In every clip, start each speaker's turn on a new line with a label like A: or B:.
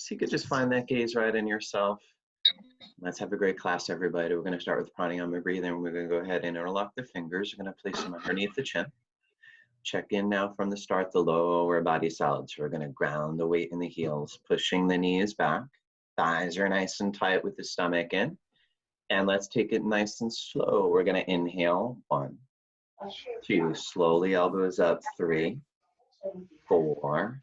A: So you could just find that gaze right in yourself. Let's have a great class, everybody. We're going to start with pranayama breathing. We're going to go ahead and interlock the fingers. We're going to place them underneath the chin. Check in now from the start, the lower body solid. So we're going to ground the weight in the heels, pushing the knees back. Thighs are nice and tight with the stomach in. And let's take it nice and slow. We're going to inhale, 1, 2, slowly elbows up, 3, 4,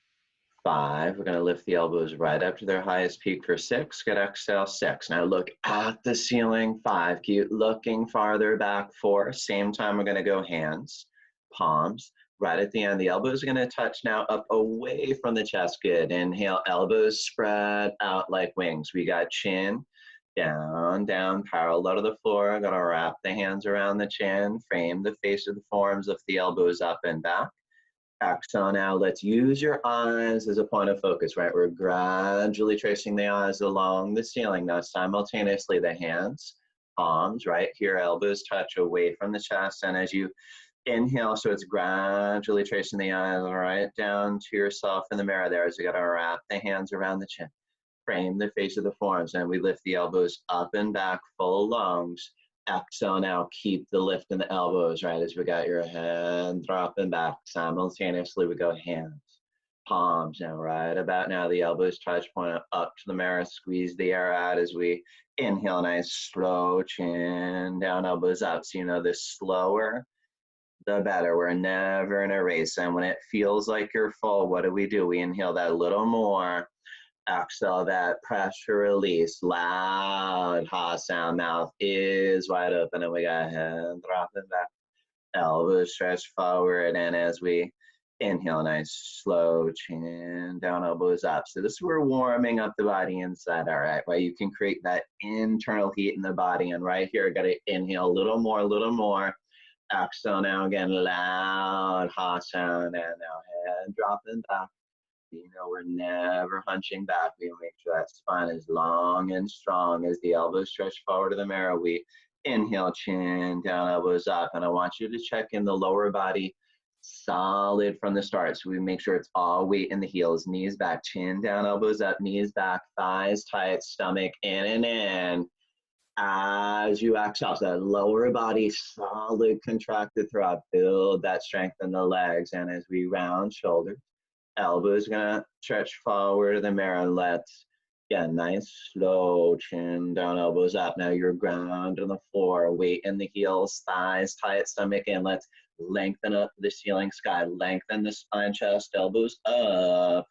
A: 5. We're going to lift the elbows right up to their highest peak for 6. Good exhale, 6. Now look at the ceiling, 5. Keep looking farther back, 4. Same time, we're going to go hands, palms. Right at the end, the elbows are going to touch now up away from the chest. Good. Inhale, elbows spread out like wings. We got chin, down, down, parallel to the floor. I'm going to wrap the hands around the chin, frame the face of the forearms, lift the elbows up and back. Exhale now, let's use your eyes as a point of focus, right? We're gradually tracing the eyes along the ceiling. Now simultaneously the hands, palms, right here, elbows touch away from the chest. And as you inhale, so it's gradually tracing the eyes right down to yourself in the mirror there. As you gotta wrap the hands around the chin, frame the face of the forearms, and we lift the elbows up and back, full lungs. Exhale now, keep the lift in the elbows, right? As we got your head dropping back, simultaneously we go hands, palms. Now right about now, the elbows touch, point up to the mirror, squeeze the air out as we inhale, nice slow chin down, elbows up. So you know the slower, the better. We're never in a race. And when it feels like you're full, what do? We inhale that a little more. Exhale that pressure release. Loud ha sound. Mouth is wide open. And we got head dropping back. Elbows stretch forward. And as we inhale, nice slow chin down, elbows up. So this is where we're warming up the body inside. All right, right? You can create that internal heat in the body. And right here, got to inhale a little more, a little more. Exhale now, again, loud ha sound, and now head dropping back. You know, we're never hunching back. We make sure that spine is long and strong as the elbows stretch forward to the mirror. We inhale, chin down, elbows up, and I want you to check in the lower body solid from the start. So we make sure it's all weight in the heels, knees back, chin down, elbows up, knees back, thighs tight, stomach in and in. As you exhale, so that lower body solid contracted throughout, build that strength in the legs. And as we round shoulders, elbows gonna stretch forward to the mirror, and let's get nice slow chin down, elbows up. Now you're ground on the floor, weight in the heels, thighs tight, stomach in. Let's lengthen up the ceiling, sky, lengthen the spine, chest, elbows up.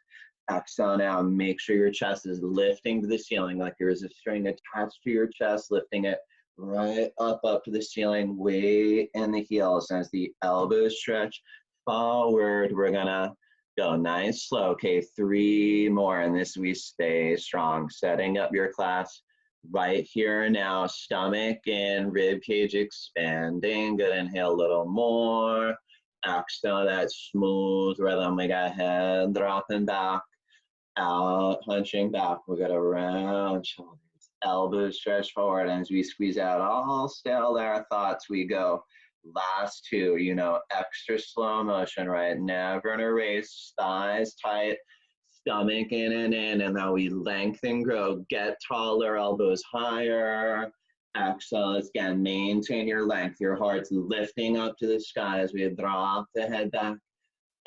A: Exhale now, make sure your chest is lifting to the ceiling like there's a string attached to your chest, lifting it right up to the ceiling, weight in the heels. As the elbows stretch forward, we're gonna go nice, slow. Okay, 3 more, and this we stay strong. Setting up your class right here now, stomach in, rib cage expanding. Good, inhale a little more. Exhale, that smooth rhythm. We got head dropping back. Out, hunching back. We're gonna round shoulders, elbows stretch forward. And as we squeeze out all still our thoughts, we go. Last 2, you know, extra slow motion, right? Never in a race, thighs tight, stomach in and in. And now we lengthen, grow, get taller, elbows higher. Exhale, again, maintain your length. Your heart's lifting up to the sky as we drop the head back.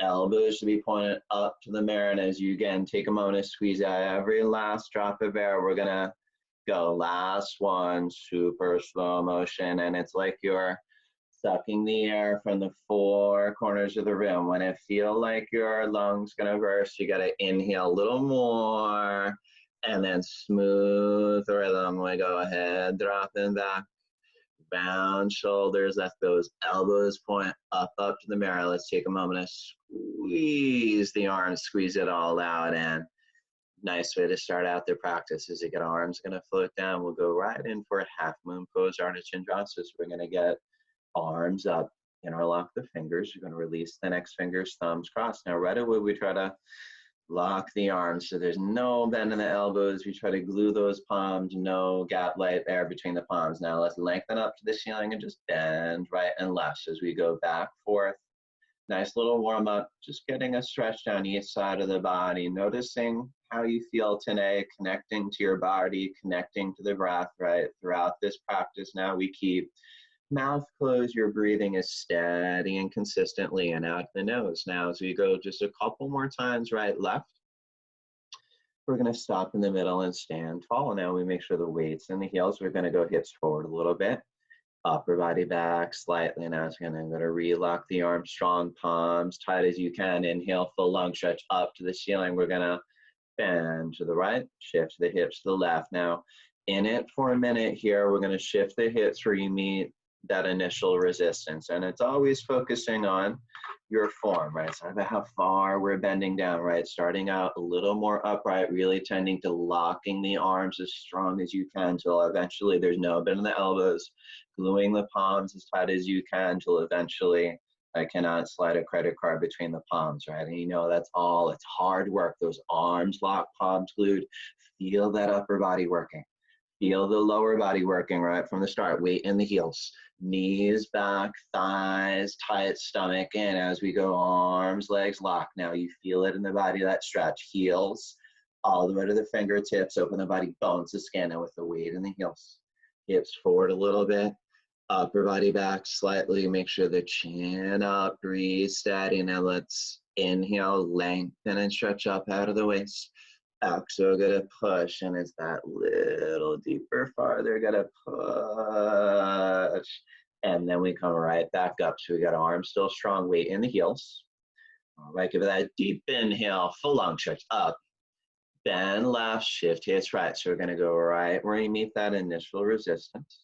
A: Elbows should be pointed up to the mirror. And as you again take a moment to squeeze out every last drop of air, we're gonna go last 1, super slow motion. And it's like you're sucking the air from the 4 corners of the room. When it feel like your lungs gonna burst, you gotta inhale a little more and then smooth rhythm. We go ahead, dropping back. Round shoulders, let those elbows point up to the mirror. Let's take a moment to squeeze the arms, squeeze it all out. And nice way to start out the practice is you get arms gonna float down. We'll go right in for a half moon pose, Ardha Chandrasana. So we're gonna get arms up, interlock the fingers. You're gonna release the next fingers, thumbs crossed. Now right away we try to lock the arms so there's no bend in the elbows. We try to glue those palms, no gap light there between the palms. Now let's lengthen up to the ceiling and just bend right and left as we go back, forth. Nice little warm up, just getting a stretch down each side of the body, noticing how you feel today, connecting to your body, connecting to the breath, right? Throughout this practice now, we keep mouth closed, your breathing is steady and consistently in out the nose. Now, as we go just a couple more times, right, left, we're gonna stop in the middle and stand tall. Now we make sure the weight's in the heels. We're gonna go hips forward a little bit, upper body back slightly. Now it's gonna relock the arms, strong palms, tight as you can. Inhale, full lung stretch up to the ceiling. We're gonna bend to the right, shift the hips to the left. Now, in it for a minute here, we're gonna shift the hips where you meet that initial resistance. And it's always focusing on your form, right? So about how far we're bending down, right? Starting out a little more upright, really tending to locking the arms as strong as you can till eventually there's no bend in the elbows, gluing the palms as tight as you can till eventually I cannot slide a credit card between the palms, right? And you know that's all, it's hard work. Those arms locked, palms glued. Feel that upper body working. Feel the lower body working right from the start. Weight in the heels. Knees back, thighs tight, stomach in as we go, arms, legs locked. Now you feel it in the body, that stretch. Heels all the way to the fingertips. Open the body, bones to skin. Now with the weight in the heels. Hips forward a little bit. Upper body back slightly, make sure the chin up, breathe steady. Now let's inhale, lengthen and stretch up out of the waist. Exhale, gonna push, and it's that little deeper, farther, gotta push. And then we come right back up. So we got arms still strong, weight in the heels. All right, give it that deep inhale, full lung stretch up. Bend left, shift hips right. So we're gonna go right where you meet that initial resistance.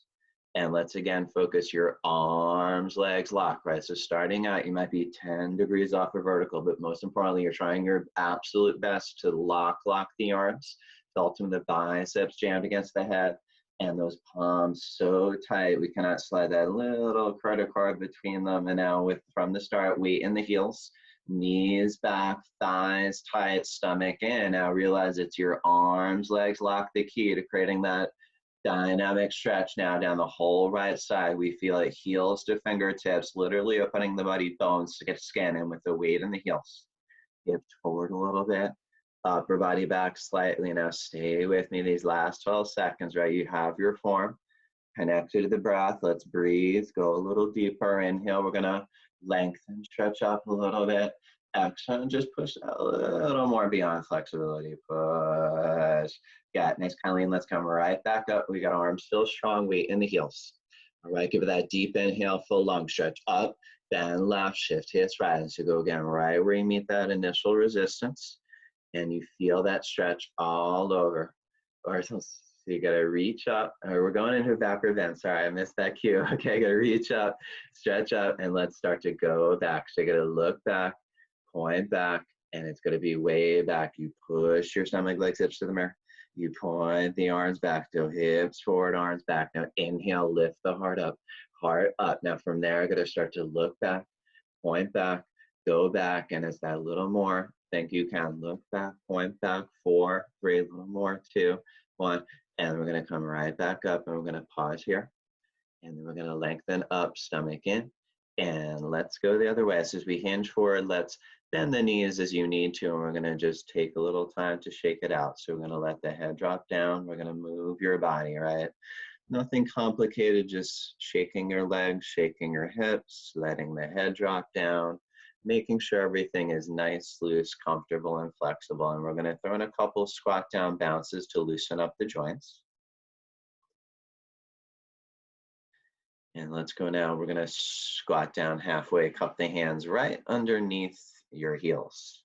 A: And let's again focus your arms, legs locked, right? So starting out, you might be 10 degrees off of vertical, but most importantly, you're trying your absolute best to lock the arms. Ultimately, the biceps jammed against the head and those palms so tight, we cannot slide that little credit card between them. And now from the start, weight in the heels, knees back, thighs tight, stomach in. Now realize it's your arms, legs locked, the key to creating that dynamic stretch now down the whole right side. We feel it heels to fingertips, literally opening the body bones to get skin in with the weight in the heels. Hips forward a little bit, upper body back slightly. Now stay with me these last 12 seconds, right? You have your form connected to the breath. Let's breathe, go a little deeper. Inhale, we're gonna lengthen, stretch up a little bit. Exhale, and just push a little more beyond flexibility. Push. Yeah, nice, kind of lean. Let's come right back up. We got arms still strong, weight in the heels. All right, give it that deep inhale, full lung stretch up, bend left, shift hips right. So go again right where you meet that initial resistance. And you feel that stretch all over. Or so you gotta reach up. We're going into a backward bend. Sorry, I missed that cue. Okay, gotta reach up, stretch up, and let's start to go back. So you gotta look back, point back, and it's gonna be way back. You push your stomach, legs, hips to the mirror. You point the arms back, so hips forward, arms back. Now inhale, lift the heart up, heart up. Now from there, I'm gonna start to look back, point back, go back, and it's that little more. Think you can look back, point back, 4, 3, a little more, 2, 1, and we're gonna come right back up, and we're gonna pause here, and then we're gonna lengthen up, stomach in, and let's go the other way. So as we hinge forward, let's bend the knees as you need to, and we're gonna just take a little time to shake it out. So we're gonna let the head drop down. We're gonna move your body, right? Nothing complicated, just shaking your legs, shaking your hips, letting the head drop down, making sure everything is nice, loose, comfortable, and flexible. And we're gonna throw in a couple squat down bounces to loosen up the joints. And let's go now. We're gonna squat down halfway, cup the hands right underneath your heels.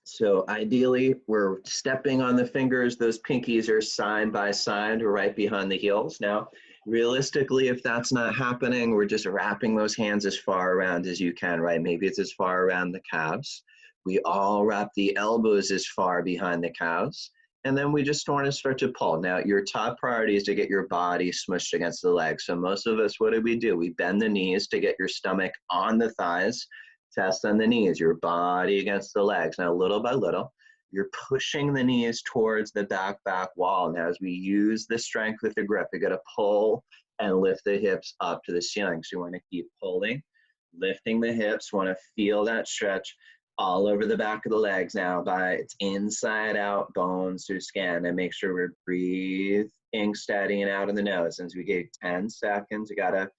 A: So ideally, we're stepping on the fingers. Those pinkies are side by side or right behind the heels. Now, realistically, if that's not happening, we're just wrapping those hands as far around as you can, right? Maybe it's as far around the calves. We all wrap the elbows as far behind the calves. And then we just want to start to pull. Now, your top priority is to get your body smushed against the legs. So most of us, what do? We bend the knees to get your stomach on the thighs. Test on the knees, your body against the legs. Now, little by little, you're pushing the knees towards the back wall. Now, as we use the strength with the grip, you're gonna pull and lift the hips up to the ceiling. So you wanna keep pulling, lifting the hips, wanna feel that stretch, all over the back of the legs now. By it's inside out, bones through skin, and make sure we're breathing steady and out of the nose. As we get 10 seconds, you gotta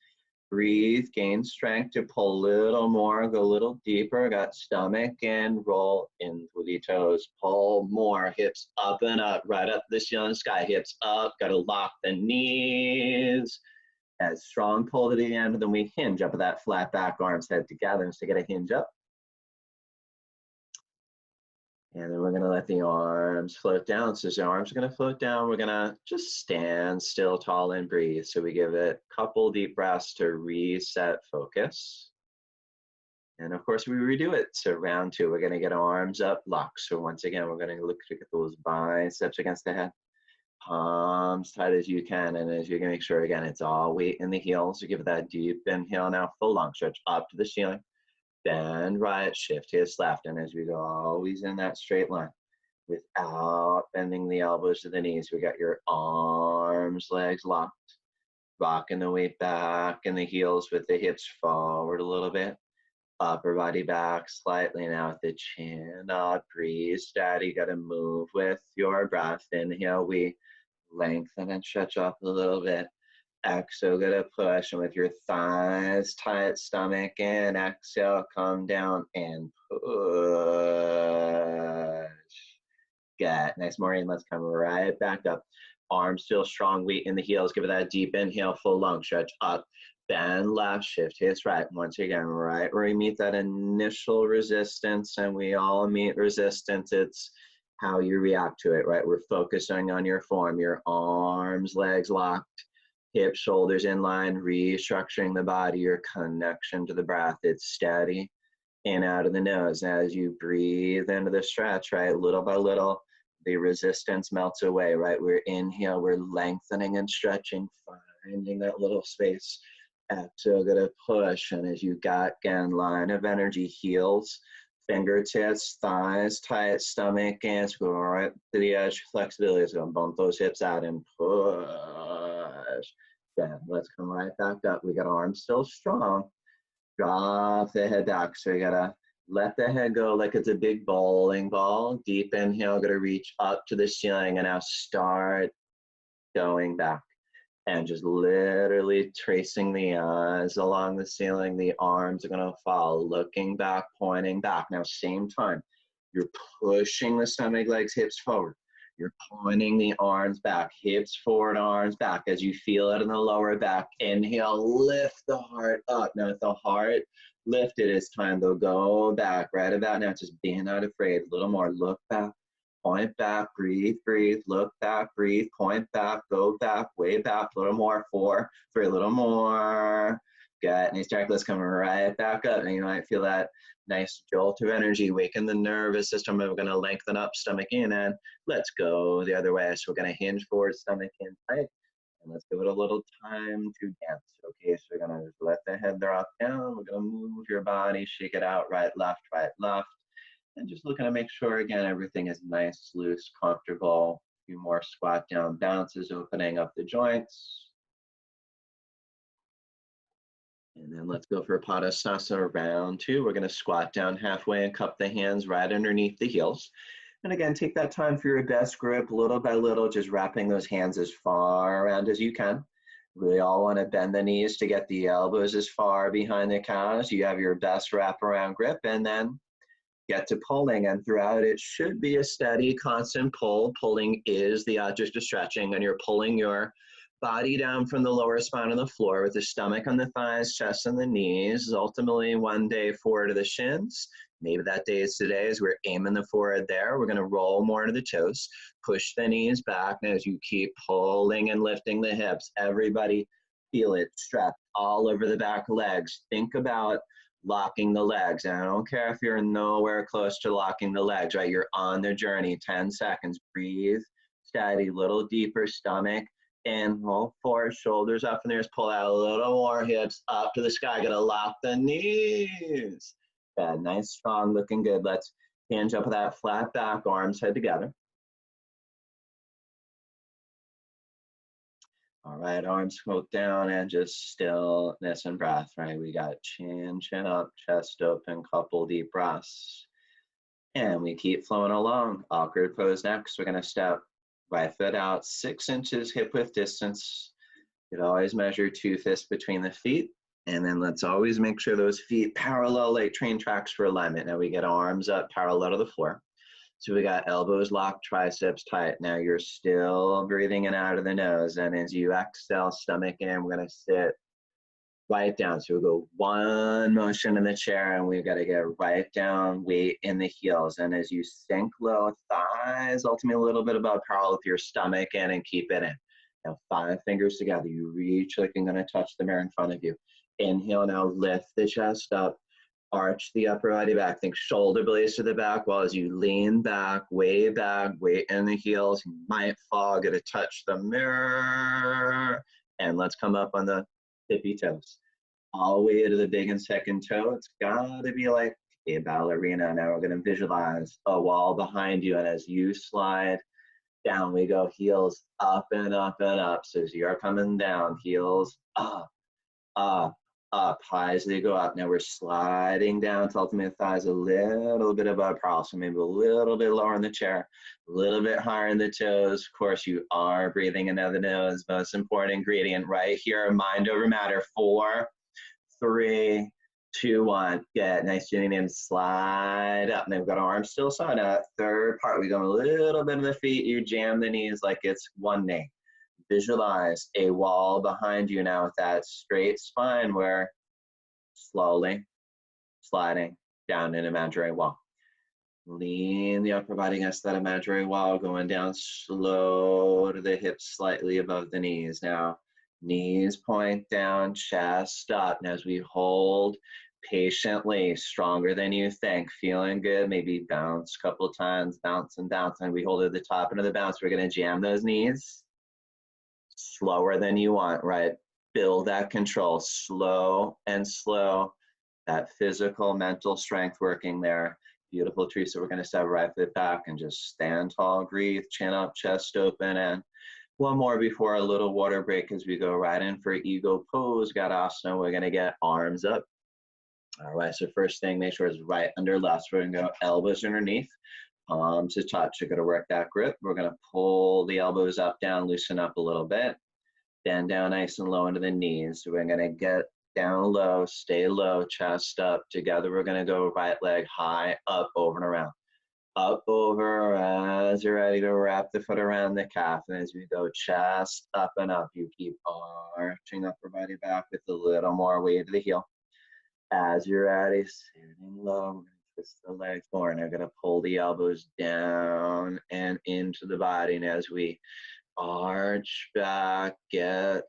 A: breathe, gain strength to pull a little more, go a little deeper. Got stomach and roll in with the toes. Pull more, hips up and up, right up the ceiling sky. Hips up, gotta lock the knees. As strong pull to the end, then we hinge up with that flat back, arms head together. So you gotta hinge up. And then we're gonna let the arms float down. So as the arms are gonna float down, we're gonna just stand still, tall, and breathe. So we give it a couple deep breaths to reset focus. And of course, we redo it. So round two, we're gonna get arms up, lock. So once again, we're gonna look to get those biceps against the head. Palms tight as you can. And as you can make sure, again, it's all weight in the heels. So give it that deep inhale now, full long stretch up to the ceiling. Bend right, shift hips left, and as we go always in that straight line without bending the elbows to the knees. We got your arms, legs locked, rocking the weight back and the heels with the hips forward a little bit, upper body back slightly now with the chin up, breathe steady. You got to move with your breath. Inhale, we lengthen and stretch up a little bit. Exhale, gonna push, and with your thighs tight, stomach in. Exhale, come down and push. Good. Nice, Maureen. Let's come right back up. Arms still strong, weight in the heels. Give it that deep inhale, full long stretch up. Bend left, shift hips right. Once again, right where we meet that initial resistance, and we all meet resistance. It's how you react to it, right? We're focusing on your form, your arms, legs locked. Hips, shoulders in line, restructuring the body, your connection to the breath. It's steady in out of the nose. Now, as you breathe into the stretch, right, little by little, the resistance melts away, right? We're inhale, we're lengthening and stretching, finding that little space. Exhale, gonna push, and as you got, again, line of energy, heels, fingertips, thighs tight, stomach, hands go right to the edge, flexibility. So bump those hips out and push. Good. Let's come right back up. We got arms still strong. Drop the head back. So you gotta let the head go like it's a big bowling ball. Deep inhale, gonna reach up to the ceiling, and now start going back. And just literally tracing the eyes along the ceiling. The arms are gonna fall, looking back, pointing back. Now, same time, you're pushing the stomach, legs, hips forward. You're pointing the arms back, hips forward, arms back. As you feel it in the lower back, inhale, lift the heart up. Now, with the heart lifted, it's time to go back. Right about now, just being not afraid. A little more, look back. Point back, breathe, breathe, look back, breathe, point back, go back, way back, a little more, four, three, a little more. Good, nice track, let's come right back up. And you might feel that nice jolt of energy, waken the nervous system. We're gonna lengthen up, stomach in, and let's go the other way. So we're gonna hinge forward, stomach in tight, and let's give it a little time to dance. Okay, so we're gonna just let the head drop down. We're gonna move your body, shake it out, right, left, and just looking to make sure, again, everything is nice, loose, comfortable. A few more squat down bounces, opening up the joints. And then let's go for Padasana round two. We're gonna squat down halfway and cup the hands right underneath the heels. And again, take that time for your best grip, little by little, just wrapping those hands as far around as you can. We all wanna bend the knees to get the elbows as far behind the calves. You have your best wraparound grip, and then get to pulling, and throughout it should be a steady, constant pull. Pulling is the object of stretching, and you're pulling your body down from the lower spine on the floor with the stomach on the thighs, chest on the knees. Ultimately, one day forward to the shins. Maybe that day is today as we're aiming the forehead there. We're gonna roll more to the toes, push the knees back, and as you keep pulling and lifting the hips, everybody feel it stretch all over the back legs. Think about locking the legs. And I don't care if you're nowhere close to locking the legs, right? You're on the journey, 10 seconds. Breathe, steady, little deeper, stomach in, roll forward, shoulders up in the ears, pull out a little more, hips up to the sky. Gotta lock the knees. Good, nice, strong, looking good. Let's hinge up with that flat back, arms head together. All right, arms float down, and just stillness and breath, right? We got chin up, chest open, couple deep breaths. And we keep flowing along. Awkward pose next. We're gonna step right foot out 6 inches hip width distance. You could always measure 2 fists between the feet. And then let's always make sure those feet parallel like train tracks for alignment. Now we get arms up parallel to the floor. So we got elbows locked, triceps tight. Now you're still breathing in and out of the nose. And as you exhale, stomach in, we're gonna sit right down. So we'll go one motion in the chair and we've got to get right down, weight in the heels. And as you sink low, thighs ultimately a little bit above parallel with your stomach in and keep it in. Now 5 fingers together. You reach like you're going to touch the mirror in front of you. Inhale now, lift the chest up. Arch the upper body back. Think shoulder blades to the back while as you lean back, weight in the heels. You might fall, get a touch the mirror. And let's come up on the tippy toes. All the way to the big and second toe. It's gotta be like a ballerina. Now we're gonna visualize a wall behind you. And as you slide down, we go heels up and up and up. So as you're coming down, heels up, up, up, high as they go up. Now we're sliding down to ultimate thighs a little bit above parallel. So maybe a little bit lower in the chair, a little bit higher in the toes. Of course, you are breathing into the nose. Most important ingredient right here, mind over matter. 4, 3, 2, 1. Good. Nice tuning in. Slide up. Now we've got our arms still side up. Third part, we go a little bit of the feet. You jam the knees like it's one knee. Visualize a wall behind you now with that straight spine where slowly sliding down an imaginary wall. Lean the upper body against that imaginary wall, going down slow to the hips slightly above the knees. Now, knees point down, chest up. And as we hold patiently, stronger than you think, feeling good, maybe bounce a couple times, bounce and bounce. And we hold at the top end of the bounce. We're going to jam those knees. Slower than you want, right? Build that control, slow and slow, that physical, mental strength working there. Beautiful, Teresa. We're going to step right foot back and just stand tall, breathe, chin up, chest open. And one more before a little water break as we go right in for ego pose, Gadasana. We're going to get arms up. All right, so first thing, make sure it's right under left. We're going to go elbows underneath. Palms to touch. You're going to work that grip. We're going to pull the elbows up, down, loosen up a little bit. Bend down nice and low into the knees. So we're going to get down low, stay low, chest up. Together, we're going to go right leg high, up, over, and around. Up, over, as you're ready to wrap the foot around the calf. And as we go chest up and up, you keep arching upper body back with a little more weight to the heel. As you're ready, sitting low, twist the legs more, and I'm going to pull the elbows down and into the body. And as we arch back, get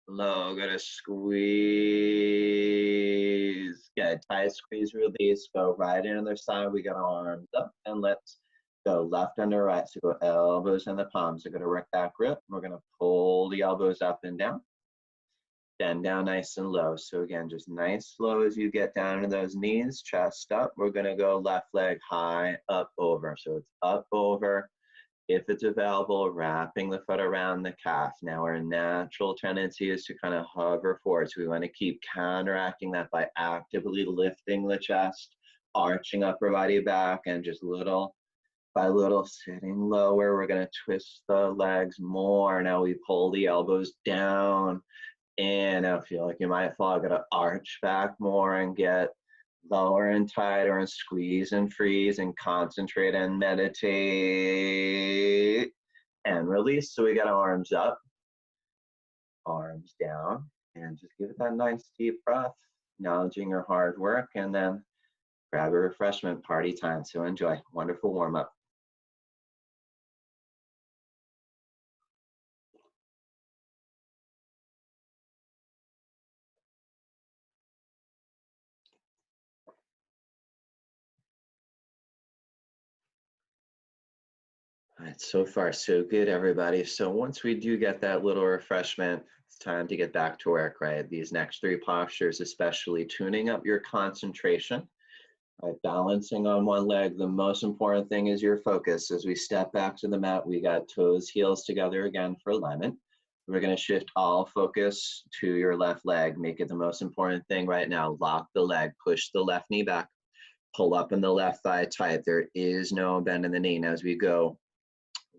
A: low, gonna squeeze, get tight squeeze, release, go right in on the other side. We got arms up, and let's go left under right. So go elbows and the palms. We're gonna work that grip. We're gonna pull the elbows up and down. Bend down nice and low. So again, just nice slow as you get down to those knees, chest up. We're gonna go left leg high, up, over. So it's up, over. If it's available, wrapping the foot around the calf. Now our natural tendency is to kind of hover forward. So we want to keep counteracting that by actively lifting the chest, arching upper body back, and just little by little sitting lower. We're going to twist the legs more. Now we pull the elbows down. And I feel like you might fall. Got to arch back more and get lower and tighter and squeeze and freeze and concentrate and meditate and release. So we got arms up, arms down, and just give it that nice deep breath, acknowledging your hard work, and then grab a refreshment, party time. So enjoy. Wonderful warm up. All right, so far so good, everybody. So once we do get that little refreshment, it's time to get back to work, right? These next 3 postures, especially tuning up your concentration, right? Balancing on one leg. The most important thing is your focus. As we step back to the mat, we got toes, heels together again for alignment. We're going to shift all focus to your left leg. Make it the most important thing right now. Lock the leg, push the left knee back. Pull up in the left thigh tight. There is no bend in the knee. Now as we go,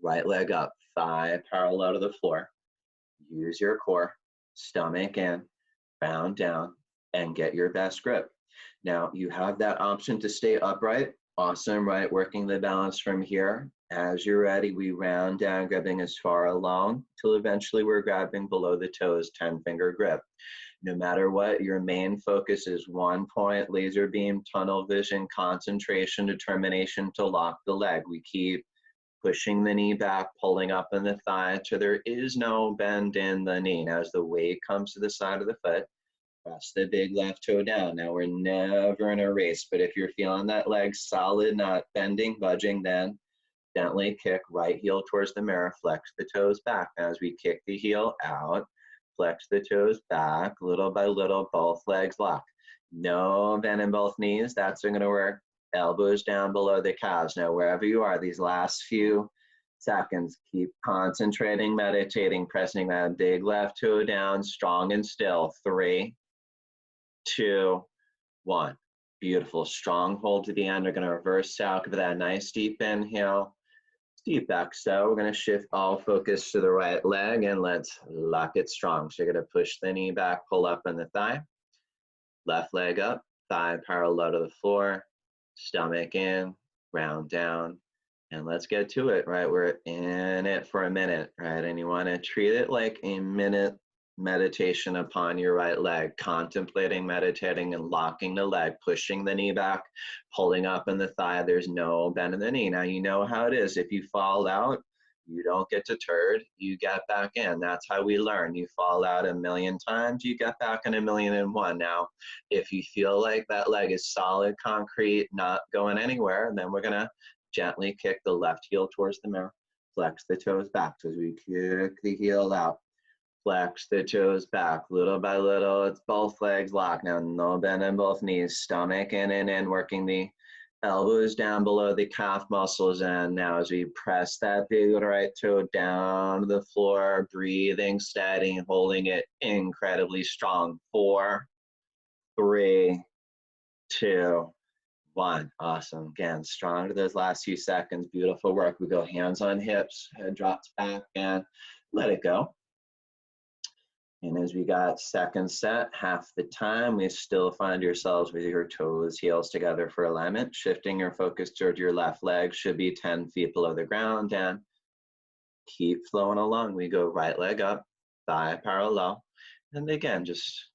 A: right leg up, thigh parallel to the floor. Use your core, stomach in, round down, and get your best grip. Now you have that option to stay upright. Awesome, right? Working the balance from here. As you're ready, we round down, grabbing as far along till eventually we're grabbing below the toes, 10-finger grip. No matter what, your main focus is 1 point, laser beam, tunnel vision, concentration, determination to lock the leg. We keep pushing the knee back, pulling up in the thigh till there is no bend in the knee. Now as the weight comes to the side of the foot, press the big left toe down. Now we're never in a race, but if you're feeling that leg solid, not bending, budging, then gently kick right heel towards the mirror, flex the toes back. Now as we kick the heel out, flex the toes back, little by little, both legs lock. No bend in both knees, that's going to work. Elbows down below the calves. Now wherever you are, these last few seconds, keep concentrating, meditating, pressing that big left toe down, strong and still. 3, 2, 1. Beautiful, strong hold to the end. We're going to reverse out, give that nice deep inhale, deep exhale. We're going to shift all focus to the right leg and let's lock it strong. So you're going to push the knee back, pull up in the thigh, left leg up, thigh parallel to the floor, stomach in, round down, and let's get to it, right? We're in it for a minute, right? And you want to treat it like a minute meditation upon your right leg, contemplating, meditating, and locking the leg, pushing the knee back, pulling up in the thigh. There's no bend in the knee. Now, you know how it is. If you fall out, you don't get deterred, you get back in. That's how we learn. You fall out 1,000,000 times, you get back in 1,000,001. Now, if you feel like that leg is solid, concrete, not going anywhere, then we're gonna gently kick the left heel towards the mirror, flex the toes back. So as we kick the heel out, flex the toes back, little by little, it's both legs locked. Now, no bend in both knees, stomach in and in, working the elbows down below the calf muscles. And now as we press that big right toe down to the floor, breathing steady, holding it incredibly strong. 4, 3, 2, 1. Awesome. Again, strong to those last few seconds. Beautiful work. We go hands on hips, head drops back and let it go. And as we got second set, half the time, we still find yourselves with your toes, heels together for alignment. Shifting your focus towards your left leg should be 10 feet below the ground. And keep flowing along. We go right leg up, thigh parallel. And again, just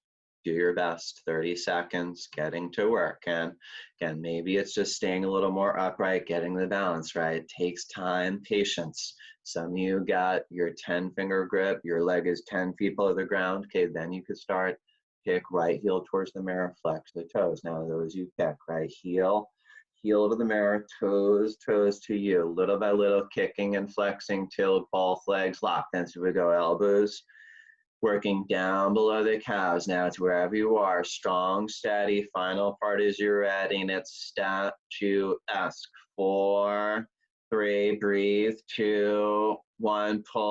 A: do your best. 30 seconds, getting to work. And again, maybe it's just staying a little more upright, getting the balance right. It takes time, patience. Some of you got your 10-finger grip, your leg is 10 feet below the ground. Okay, then you could start, kick right heel towards the mirror, flex the toes. Now those you pick, right? Heel to the mirror, toes to you. Little by little, kicking and flexing till both legs lock. Then so we go elbows, working down below the calves. Now it's wherever you are, strong, steady. Final part is you're ready, and it's statuesque. 4, 3, breathe, 2, 1, pull.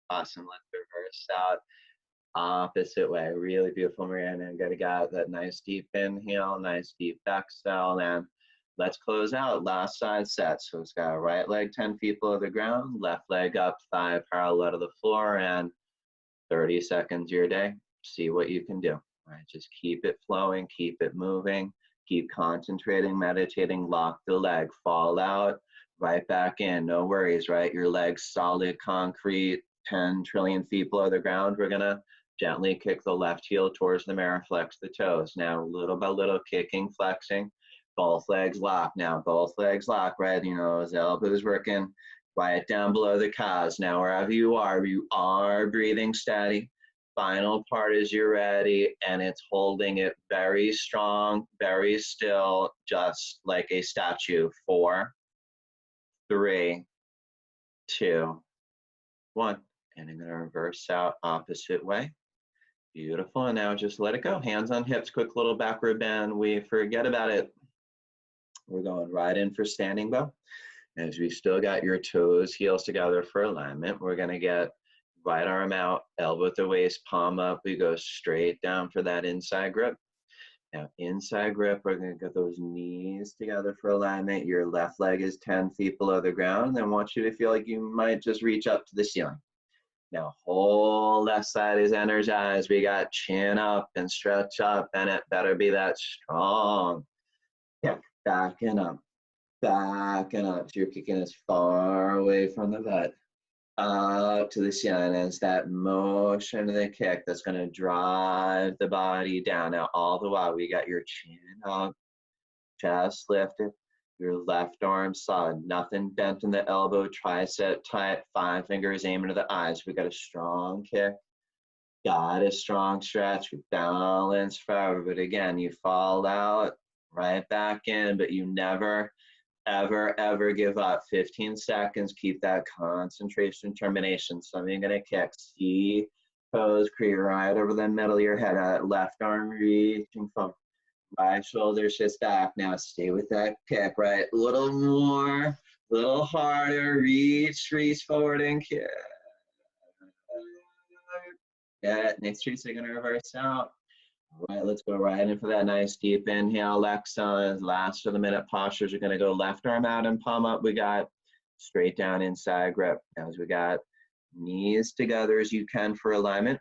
A: Awesome, let's reverse out, opposite way. Really beautiful, Maria. And gotta get that nice deep inhale, nice deep exhale, and let's close out, last side set. So it's got right leg 10 feet below the ground, left leg up, thigh parallel to the floor, and 30 seconds your day. See what you can do, all right? Just keep it flowing, keep it moving. Keep concentrating, meditating, lock the leg, fall out, right back in, no worries, right? Your leg's solid, concrete, 10 trillion feet below the ground. We're gonna gently kick the left heel towards the mirror, flex the toes. Now, little by little, kicking, flexing, both legs lock. Now, both legs lock, right? You know, those elbows working right down below the calves. Now, wherever you are breathing steady. Final part is you're ready, and it's holding it very strong, very still, just like a statue. 4, 3, 2, 1. And I'm going to reverse out opposite way. Beautiful. And now just let it go. Hands on hips, quick little backward bend. We forget about it. We're going right in for standing bow. As we still got your toes, heels together for alignment, we're going to get right arm out, elbow at the waist, palm up. We go straight down for that inside grip. Now, inside grip, we're going to get those knees together for alignment. Your left leg is 10 feet below the ground. Then I want you to feel like you might just reach up to the ceiling. Now, whole left side is energized. We got chin up and stretch up, and it better be that strong. Kick, back and up, back and up. So you're kicking as far away from the butt, up to the ceiling. And it's that motion of the kick that's going to drive the body down. Now, all the while, we got your chin up, chest lifted. Your left arm solid, nothing bent in the elbow, tricep tight, 5 fingers aiming to the eyes. We got a strong kick, got a strong stretch, we balance forward. But again, you fall out, right back in, but you never, ever, ever give up. 15 seconds, keep that concentration, determination. So I'm gonna kick, see toes, create right over the middle of your head, left arm reaching forward. Right shoulder shifts back. Now stay with that kick, right? A little more, a little harder. Reach forward and kick. Yeah, next trees are gonna reverse out. All right, let's go right in for that nice deep inhale. Lexa, last of the minute postures are gonna go left arm out and palm up. We got straight down inside grip. Now as we got knees together as you can for alignment.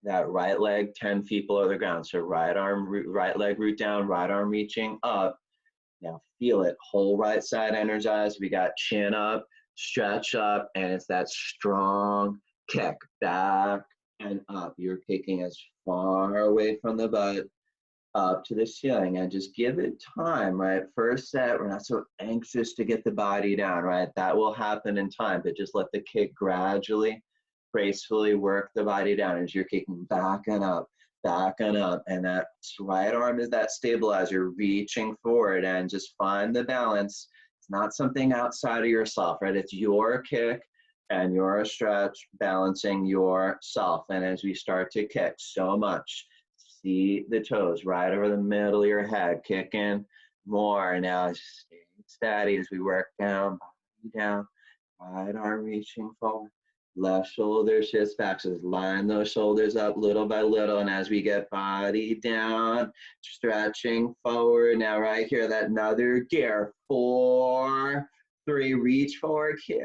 A: That right leg 10 feet below the ground. So right leg root down, right arm reaching up. Now feel it, whole right side energized. We got chin up, stretch up, and it's that strong kick back and up. You're kicking as far away from the butt up to the ceiling, and just give it time, right? First set, we're not so anxious to get the body down, right? That will happen in time, but just let the kick gradually gracefully work the body down as you're kicking back and up, and that right arm is that stabilizer, reaching forward, and just find the balance. It's not something outside of yourself, right? It's your kick and your stretch balancing yourself. And as we start to kick so much, see the toes right over the middle of your head, kicking more. Now stay steady as we work down, right arm reaching forward. Left shoulder shifts back, so line those shoulders up little by little, and as we get body down, stretching forward. Now right here, that another gear, 4, 3, reach forward, kick.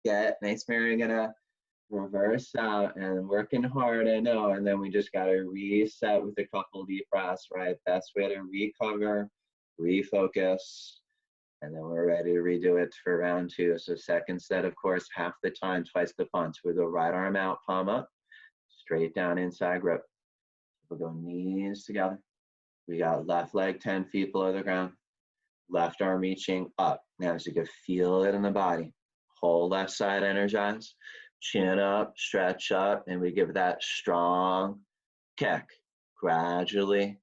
A: Get, nice, Mary, gonna reverse out and working hard, I know, and then we just gotta reset with a couple deep breaths, right? Best way to recover, refocus. And then we're ready to redo it for round 2. So second set, of course, half the time, twice the punch. We go right arm out, palm up, straight down inside grip. We'll go knees together. We got left leg 10 feet below the ground. Left arm reaching up. Now as you can feel it in the body. Whole left side energized. Chin up, stretch up, and we give that strong kick. Gradually,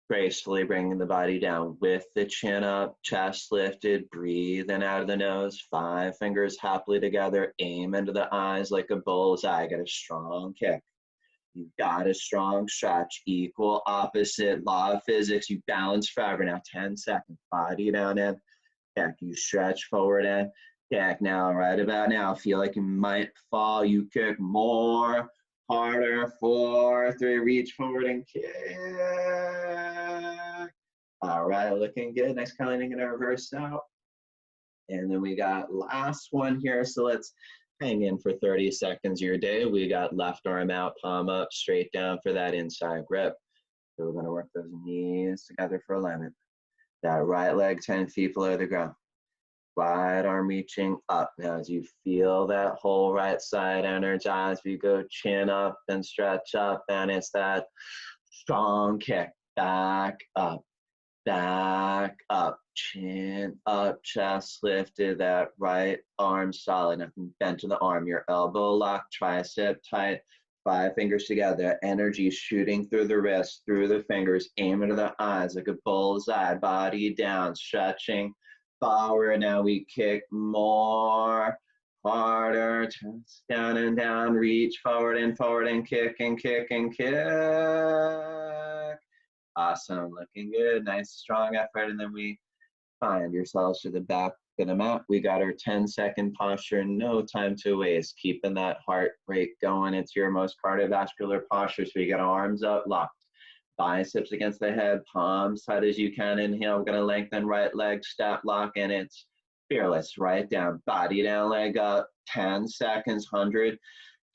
A: gracefully bringing the body down with the chin up, chest lifted, breathe in out of the nose, 5 fingers happily together, aim into the eyes like a bullseye, get a strong kick. You've got a strong stretch, equal opposite, law of physics, you balance forever. Now 10 seconds, body down in, kick, you stretch forward in, kick. Now, right about now, feel like you might fall, you kick more, harder, 4, 3, reach forward and kick. All right, looking good. Nice, Colleen, gonna reverse out. And then we got last one here. So let's hang in for 30 seconds of your day. We got left arm out, palm up, straight down for that inside grip. So we're gonna work those knees together for alignment. That right leg 10 feet below the ground. Right arm reaching up. Now as you feel that whole right side energized, we go chin up and stretch up, and it's that strong kick. Back up, chin up, chest lifted, that right arm solid, nothing bent in the arm, your elbow locked, tricep tight, 5 fingers together, energy shooting through the wrist, through the fingers, aim into the eyes like a bullseye, body down, stretching forward. Now we kick more, harder, chest down and down, reach forward and kick and kick and kick. Awesome, looking good, nice strong effort. And then we find yourselves to the back of the mat. We got our 10-second posture, no time to waste, keeping that heart rate going. It's your most cardiovascular posture. So we got arms up, locked, biceps against the head, palms tight as you can. Inhale, we're gonna lengthen right leg, step lock, and it's fearless, right down, body down, leg up, 10 seconds, 100,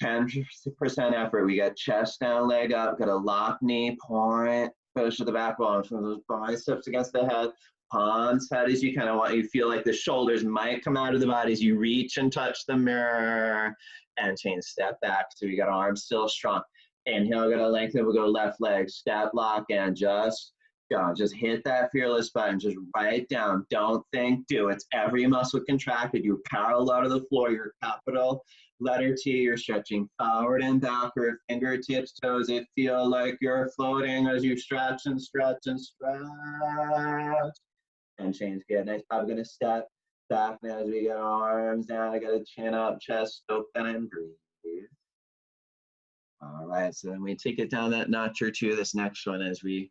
A: 10% effort. We got chest down, leg up, got a lock knee, point, push to the back bone, so those biceps against the head, palms tight as you kind of want. You feel like the shoulders might come out of the body as you reach and touch the mirror, and change, step back. So you got arms still strong. Inhale, we're gonna lengthen, we'll go left leg, step lock, and just go. Just hit that fearless button, just write down, don't think, do. It's every muscle contracted. You're parallel to the floor, your capital letter T, you're stretching forward and backward, fingertips, toes. It feel like you're floating as you stretch and stretch and stretch. And change, good, nice. I'm gonna step back now as we get arms down. I got a chin up, chest open, and breathe. All right, so then we take it down that notch or two, this next one, as we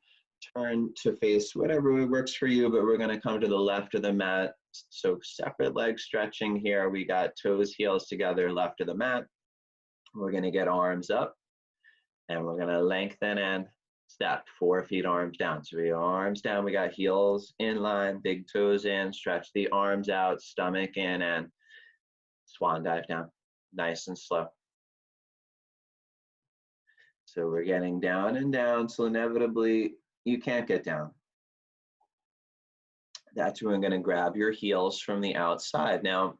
A: turn to face whatever works for you, but we're gonna come to the left of the mat. So separate leg stretching here. We got toes, heels together, left of the mat. We're gonna get arms up, and we're gonna lengthen and step, 4 feet, arms down. So we arms down, we got heels in line, big toes in, stretch the arms out, stomach in, and swan dive down, nice and slow. So we're getting down and down, so inevitably you can't get down. That's when we're gonna grab your heels from the outside. Now,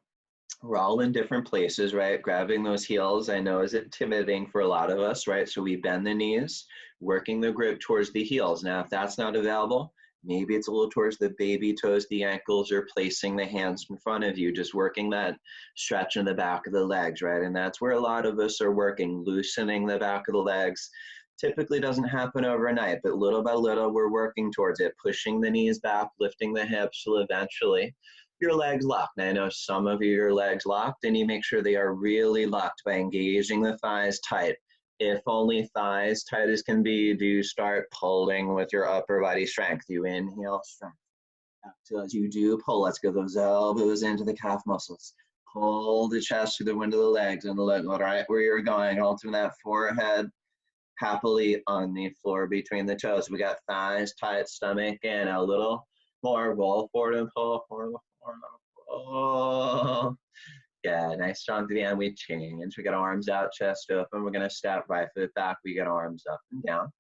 A: we're all in different places, right? Grabbing those heels, I know, is intimidating for a lot of us, right? So we bend the knees, working the grip towards the heels. Now, if that's not available, maybe it's a little towards the baby toes, the ankles, or placing the hands in front of you, just working that stretch in the back of the legs, right? And that's where a lot of us are working, loosening the back of the legs. Typically doesn't happen overnight, but little by little, we're working towards it, pushing the knees back, lifting the hips, till eventually your legs locked. And I know some of you, your legs locked, and you make sure they are really locked by engaging the thighs tight. If only thighs tight as can be, do start pulling with your upper body strength. You inhale, strength. So as you do pull, let's get those elbows into the calf muscles. Pull the chest through the wind of the legs and the leg, right where you're going, ultimate that forehead happily on the floor between the toes. We got thighs tight, stomach in, a little more, roll forward and pull, forward, pull. Yeah, nice, strong to the end. We change. We got arms out, chest open. We're gonna step right foot back. We got arms up and down.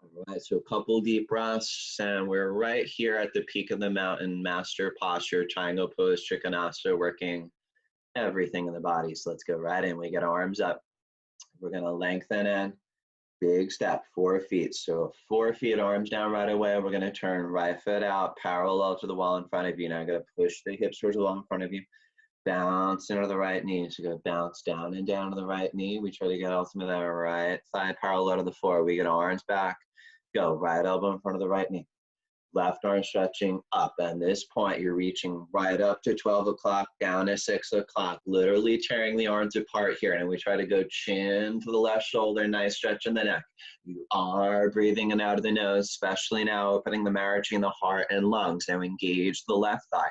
A: All right, so a couple deep breaths, and we're right here at the peak of the mountain, master posture, triangle pose, trikonasana, working everything in the body. So let's go right in. We get arms up. We're gonna lengthen in, big step, 4 feet. So 4 feet, arms down right away. We're gonna turn right foot out, parallel to the wall in front of you. Now I'm gonna push the hips towards the wall in front of you. Bounce into the right knee. So go bounce down and down to the right knee. We try to get ultimate that right thigh parallel to the floor. We get arms back. Go, right elbow in front of the right knee. Left arm stretching up. And this point, you're reaching right up to 12 o'clock, down to 6 o'clock, literally tearing the arms apart here. And we try to go chin to the left shoulder, nice stretch in the neck. You are breathing in out of the nose, especially now opening the marrow, the heart and lungs. Now engage the left thigh.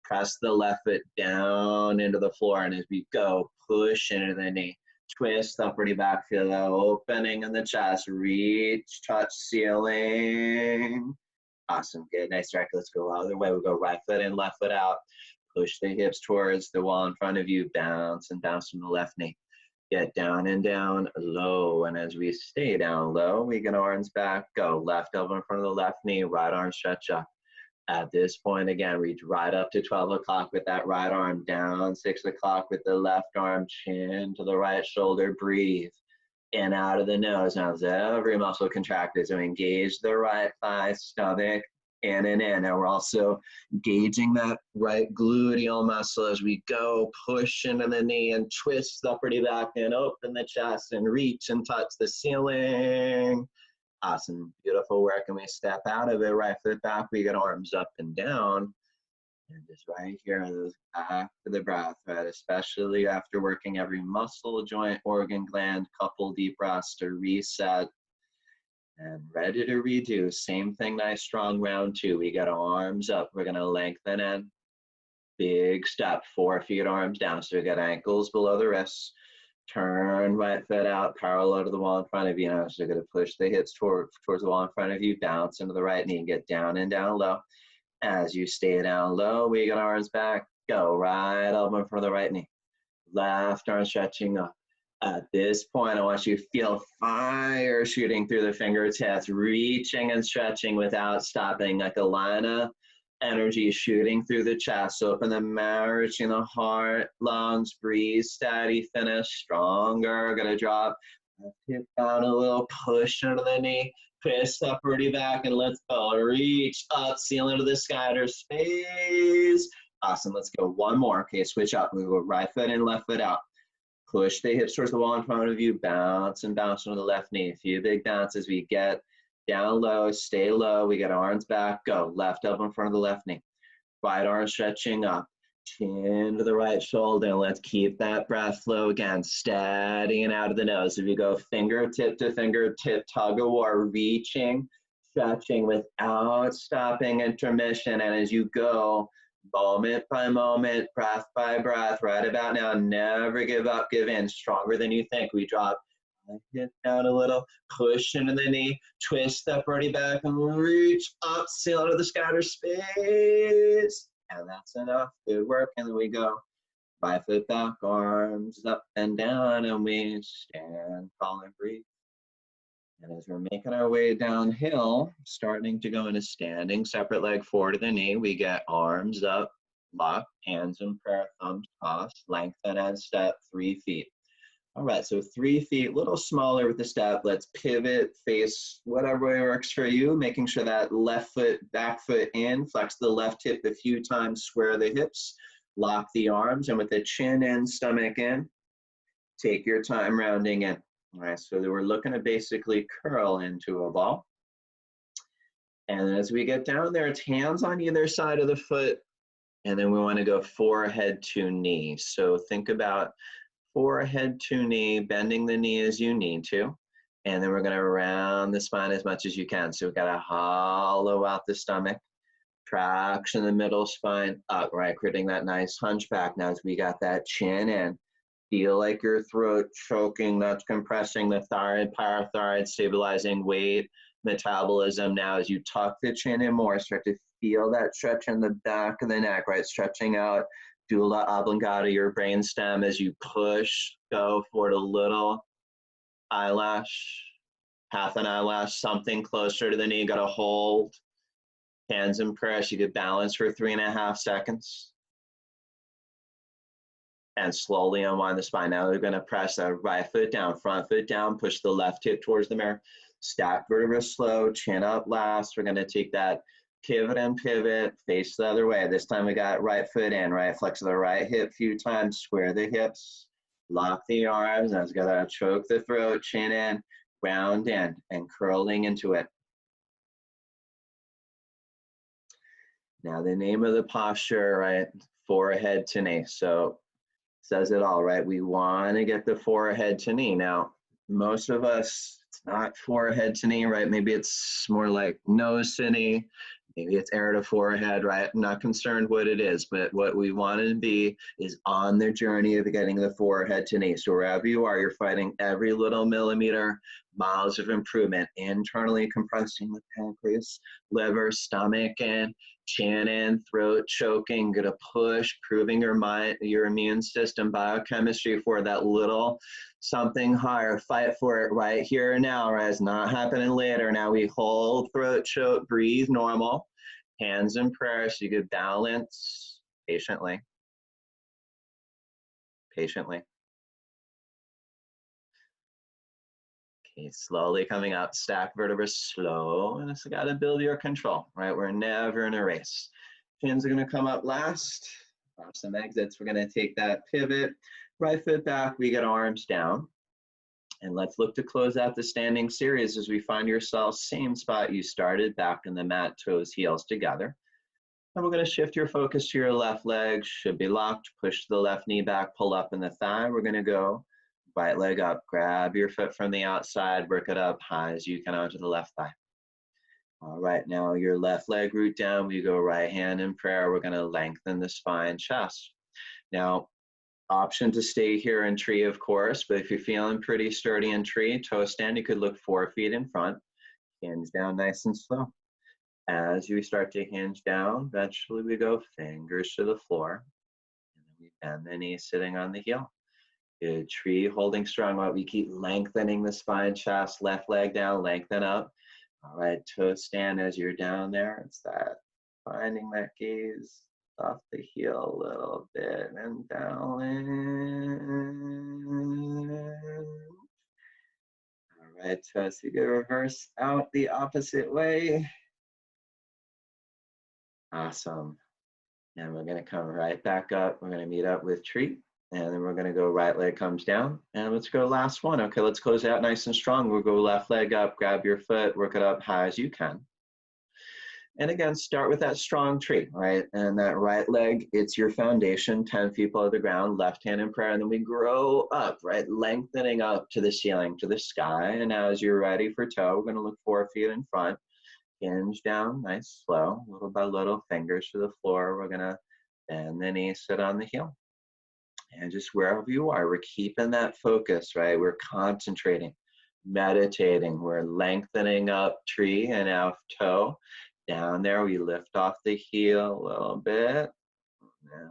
A: Press the left foot down into the floor. And as we go, push into the knee. Twist upward back, feel the opening in the chest. Reach, touch ceiling. Awesome, good, nice track. Let's go other way. We'll go right foot in, left foot out. Push the hips towards the wall in front of you. Bounce and bounce from the left knee. Get down and down low. And as we stay down low, we get arms back. Go left elbow in front of the left knee, right arm stretch up. At this point, again, reach right up to 12 o'clock with that right arm, down 6 o'clock with the left arm, chin to the right shoulder. Breathe in out of the nose. Now every muscle contracted, so engage the right thigh, stomach, in and in. And we're also engaging that right gluteal muscle as we go, push into the knee and twist the upper back and open the chest and reach and touch the ceiling. Awesome, beautiful work. And we step out of it, right foot back, we get arms up and down. And just right here, back to the breath, right? Especially after working every muscle, joint, organ, gland, couple deep breaths to reset. And ready to redo. Same thing, nice, strong, round 2. We got arms up. We're gonna lengthen in. Big step, 4 feet, arms down. So we got ankles below the wrists. Turn right foot out, parallel to the wall in front of you. Now you're going to push the hips towards the wall in front of you, bounce into the right knee, get down and down low. As you stay down low, we got arms back, go right elbow for the right knee. Left arm stretching up. At this point, I want you to feel fire shooting through the fingertips, reaching and stretching without stopping, like a line of energy shooting through the chest. Open the mouth, reaching the heart, lungs, breathe, steady, finish, stronger. Gonna drop, hip down a little, push under the knee, twist upwardly back, and let's go. Reach up, seal into the sky, there's space. Awesome, let's go one more. Okay, switch up. We go right foot in, left foot out. Push the hips towards the wall in front of you, bounce and bounce on the left knee. A few big bounces. We get down low, stay low. We get arms back, go. Left elbow in front of the left knee. Right arm stretching up. Chin to the right shoulder. And let's keep that breath flow again. Steady and out of the nose. If you go fingertip to fingertip, tug of war, reaching, stretching without stopping intermission. And as you go, moment by moment, breath by breath, right about now, never give up, give in, stronger than you think. We drop, hip down a little, push into the knee, twist upwardly back and reach up, seal into the scatter space. And that's enough, good work. And then we go, right foot back, arms up and down, and we stand tall and breathe. And as we're making our way downhill, starting to go into standing, separate leg forward to the knee, we get arms up, lock, hands in prayer, thumbs crossed, lengthen and step 3 feet. All right, so 3 feet, a little smaller with the step. Let's pivot, face whatever way works for you, making sure that left foot, back foot in, flex the left hip a few times, square the hips, lock the arms, and with the chin in, stomach in, take your time rounding in. All right, so we're looking to basically curl into a ball. And as we get down there, it's hands on either side of the foot. And then we want to go forehead to knee. So think about forehead to knee, bending the knee as you need to. And then we're going to round the spine as much as you can. So we've got to hollow out the stomach, traction the middle spine up, right? Creating that nice hunchback. Now as we got that chin in, feel like your throat choking, that's compressing the thyroid, parathyroid, stabilizing weight, metabolism. Now as you tuck the chin in more, start to feel that stretch in the back of the neck, right? Stretching out dura oblongata, your brain stem as you push, go for a little eyelash, half an eyelash, something closer to the knee. Got to hold, hands in press. You could balance for 3.5 seconds. And slowly unwind the spine. Now we're going to press the right foot down, front foot down, push the left hip towards the mirror. Stack vertebra slow, chin up last. We're going to take that pivot and pivot, face the other way. This time we got right foot in, right flex the right hip a few times, square the hips, lock the arms. Now it's got to choke the throat, chin in, round in, and curling into it. Now the name of the posture, right? Forehead to knee. So says it all, right? We want to get the forehead to knee. Now, most of us, it's not forehead to knee, right? Maybe it's more like nose to knee. Maybe it's air to forehead, right? I'm not concerned what it is, but what we want to be is on the journey of getting the forehead to knee. So wherever you are, you're fighting every little millimeter, miles of improvement, internally compressing the pancreas, liver, stomach, and chin in, throat choking, gonna push, proving your mind, your immune system, biochemistry for that little something higher. Fight for it right here and now, right? It's not happening later. Now we hold, throat choke, breathe normal, hands in prayer so you could balance patiently. Patiently. Okay, slowly coming up, stack vertebrae slow, and it's got to build your control, right? We're never in a race. Chins are going to come up last. Some exits. We're going to take that pivot, right foot back. We get arms down. And let's look to close out the standing series as we find yourself same spot you started, back in the mat, toes, heels together. And we're going to shift your focus to your left leg. Should be locked. Push the left knee back, pull up in the thigh. We're going to go right leg up, grab your foot from the outside, work it up high as you can onto the left thigh. All right, now your left leg root down, we go right hand in prayer. We're gonna lengthen the spine, chest. Now, Option to stay here in tree, of course, but if you're feeling pretty sturdy in tree, toe stand, you could look 4 feet in front, hinge down nice and slow. As you start to hinge down, eventually we go fingers to the floor, and then we bend the knee sitting on the heel. Good, tree holding strong while we keep lengthening the spine, chest, left leg down, lengthen up. All right, toe stand as you're down there. It's that finding that gaze off the heel a little bit and down. All right, so you can reverse out the opposite way. Awesome. And we're going to come right back up. We're going to meet up with tree. And then we're going to go right leg comes down. And let's go last one. Okay, let's close out nice and strong. We'll go left leg up, grab your foot, work it up high as you can. And again, start with that strong tree, right? And that right leg, it's your foundation, 10 feet below the ground, left hand in prayer. And then we grow up, right? Lengthening up to the ceiling, to the sky. And now as you're ready for toe, we're going to look 4 feet in front. Hinge down, nice, slow, little by little, fingers to the floor. We're going to bend the knee, sit on the heel. And just wherever you are, we're keeping that focus, right? We're concentrating, meditating. We're lengthening up tree and out toe. Down there, we lift off the heel a little bit. And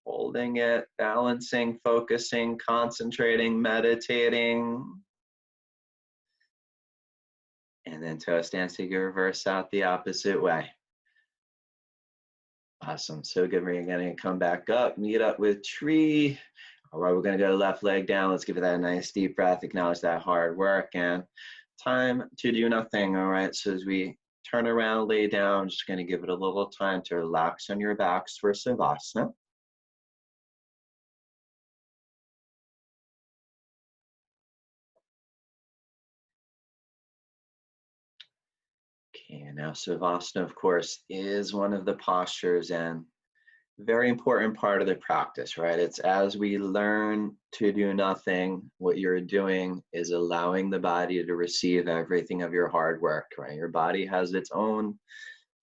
A: holding it, balancing, focusing, concentrating, meditating. And then toe stand, so you reverse out the opposite way. Awesome, so good. We're gonna come back up, meet up with tree. All right, we're gonna go left leg down. Let's give it that nice deep breath, acknowledge that hard work, and time to do nothing. All right, so as we turn around, lay down, just gonna give it a little time to relax on your backs for Savasana. Okay, now Savasana, of course, is one of the postures and very important part of the practice, right? It's as we learn to do nothing, what you're doing is allowing the body to receive everything of your hard work, right? Your body has its own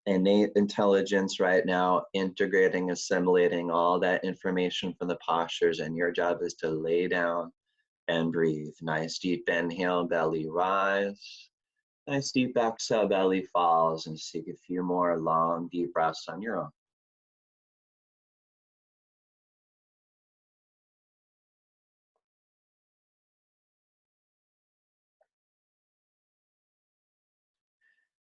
A: innate intelligence right now, integrating, assimilating all that information from the postures, and your job is to lay down and breathe. Nice deep inhale, belly rise. Nice deep exhale, belly falls, and just take a few more long, deep breaths on your own.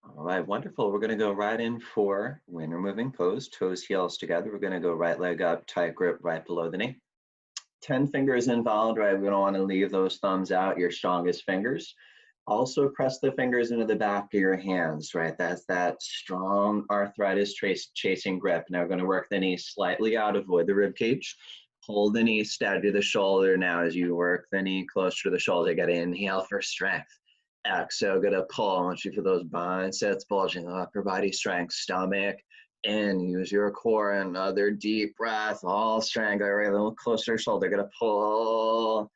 A: All right, wonderful. We're going to go right in for wind removing pose, toes, heels together. We're going to go right leg up, tight grip right below the knee. 10 fingers involved, right? We don't want to leave those thumbs out, your strongest fingers. Also press the fingers into the back of your hands, right? That's that strong arthritis chasing grip. Now we're going to work the knee slightly out, avoid the rib cage. Hold the knee steady to the shoulder now as you work the knee closer to the shoulder. You got to inhale for strength. Exhale, gonna pull. I want you to feel those biceps bulging, upper body strength, stomach in. Use your core. Another deep breath, all strength. All right, a little closer to the shoulder. Gonna pull.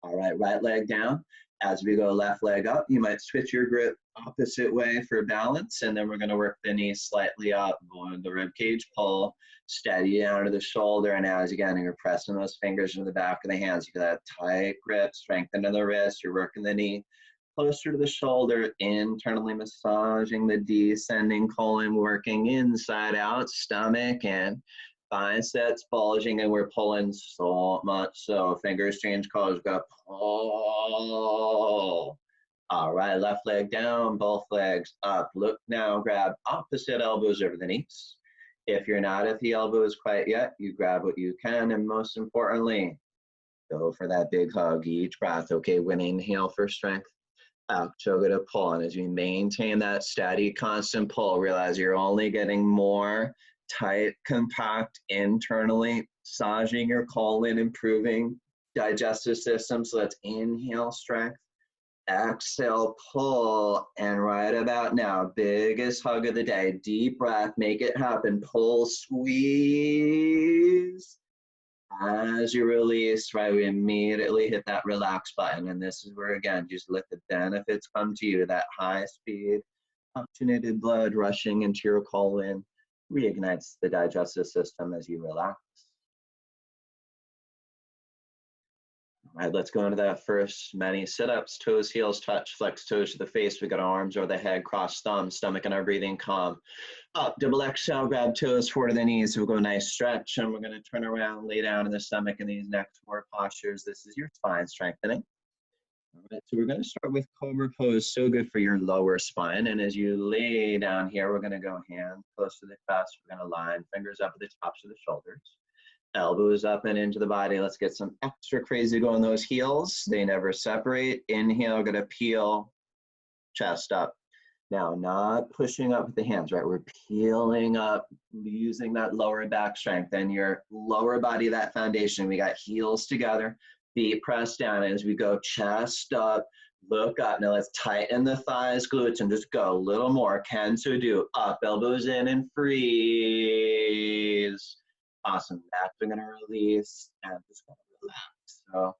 A: All right, right leg down. As we go left leg up, you might switch your grip opposite way for balance, and then we're gonna work the knee slightly up, going the rib cage, pull, steady down to the shoulder, and as again, you're pressing those fingers into the back of the hands. You got that tight grip, strengthen the wrist, you're working the knee closer to the shoulder, internally massaging the descending colon, working inside out, stomach and biceps bulging, and we're pulling so much so fingers change colors, go pull. All right, left leg down, both legs up. Look now, grab opposite elbows over the knees. If you're not at the elbows quite yet, you grab what you can, and most importantly, go for that big hug each breath. Okay, when inhale for strength. Exhale to pull, and as you maintain that steady, constant pull, realize you're only getting more tight, compact internally, massaging your colon, improving digestive system. So let's inhale strength, exhale pull, and right about now, biggest hug of the day, deep breath, make it happen, pull, squeeze. As you release, right, we immediately hit that relax button. And this is where, again, just let the benefits come to you. That high speed, oxygenated blood rushing into your colon reignites the digestive system as you relax. All right, let's go into that first many sit-ups. Toes, heels touch, flex toes to the face. We got our arms over the head, cross thumbs, stomach and our breathing calm. Up, double exhale, grab toes forward to the knees. We'll go nice stretch, and we're going to turn around, lay down in the stomach in these next 4 postures. This is your spine strengthening. All right, so we're going to start with Cobra Pose, so good for your lower spine. And as you lay down here, we're going to go hands close to the chest. We're going to line fingers up at the tops of the shoulders. Elbows up and into the body. Let's get some extra crazy going those heels. They never separate. Inhale, gonna peel, chest up. Now, not pushing up with the hands, right? We're peeling up, using that lower back strength and your lower body, that foundation. We got heels together, feet pressed down as we go, chest up, look up. Now let's tighten the thighs, glutes, and just go a little more. Can so do. Up, elbows in and freeze. Awesome. Next, we're going to release and just going to relax. So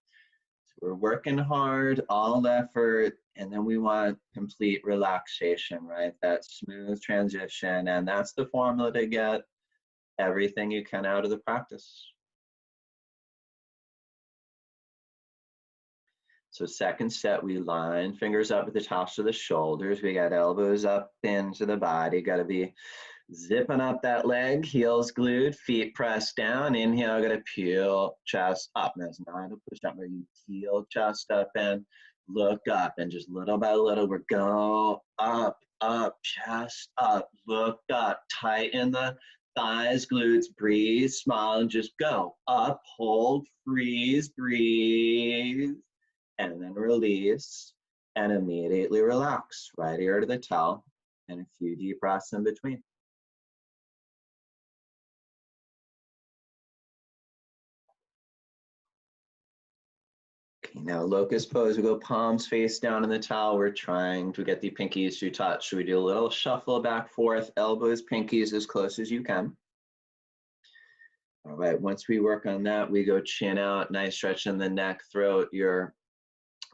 A: we're working hard, all effort, and then we want complete relaxation, right? That smooth transition. And that's the formula to get everything you can out of the practice. So second set, we line fingers up at the tops of the shoulders. We got elbows up into the body. Got to be zipping up that leg, heels glued, feet pressed down. Inhale, gonna peel, chest up. That's not a push up where you peel, chest up and look up. And just little by little, we're go up, up, chest up, look up, tighten the thighs, glutes, breathe, smile, and just go up, hold, freeze, breathe, and then release, and immediately relax. Right ear to the tail, and a few deep breaths in between. Okay, now locust pose, we go palms face down in the towel. We're trying to get the pinkies to touch. So we do a little shuffle back, forth, elbows, pinkies as close as you can. All right, once we work on that, we go chin out, nice stretch in the neck, throat. Your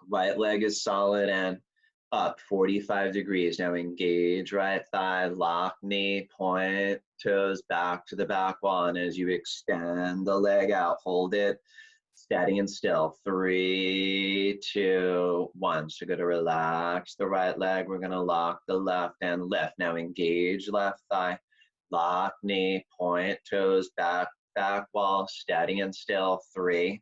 A: right leg is solid and up 45 degrees. Now engage right thigh, lock knee, point toes back to the back wall. And as you extend the leg out, hold it steady and still. 3, 2, 1. So we're going to relax the right leg. We're going to lock the left and lift. Now engage left thigh, lock knee, point toes back, back wall, steady and still. 3,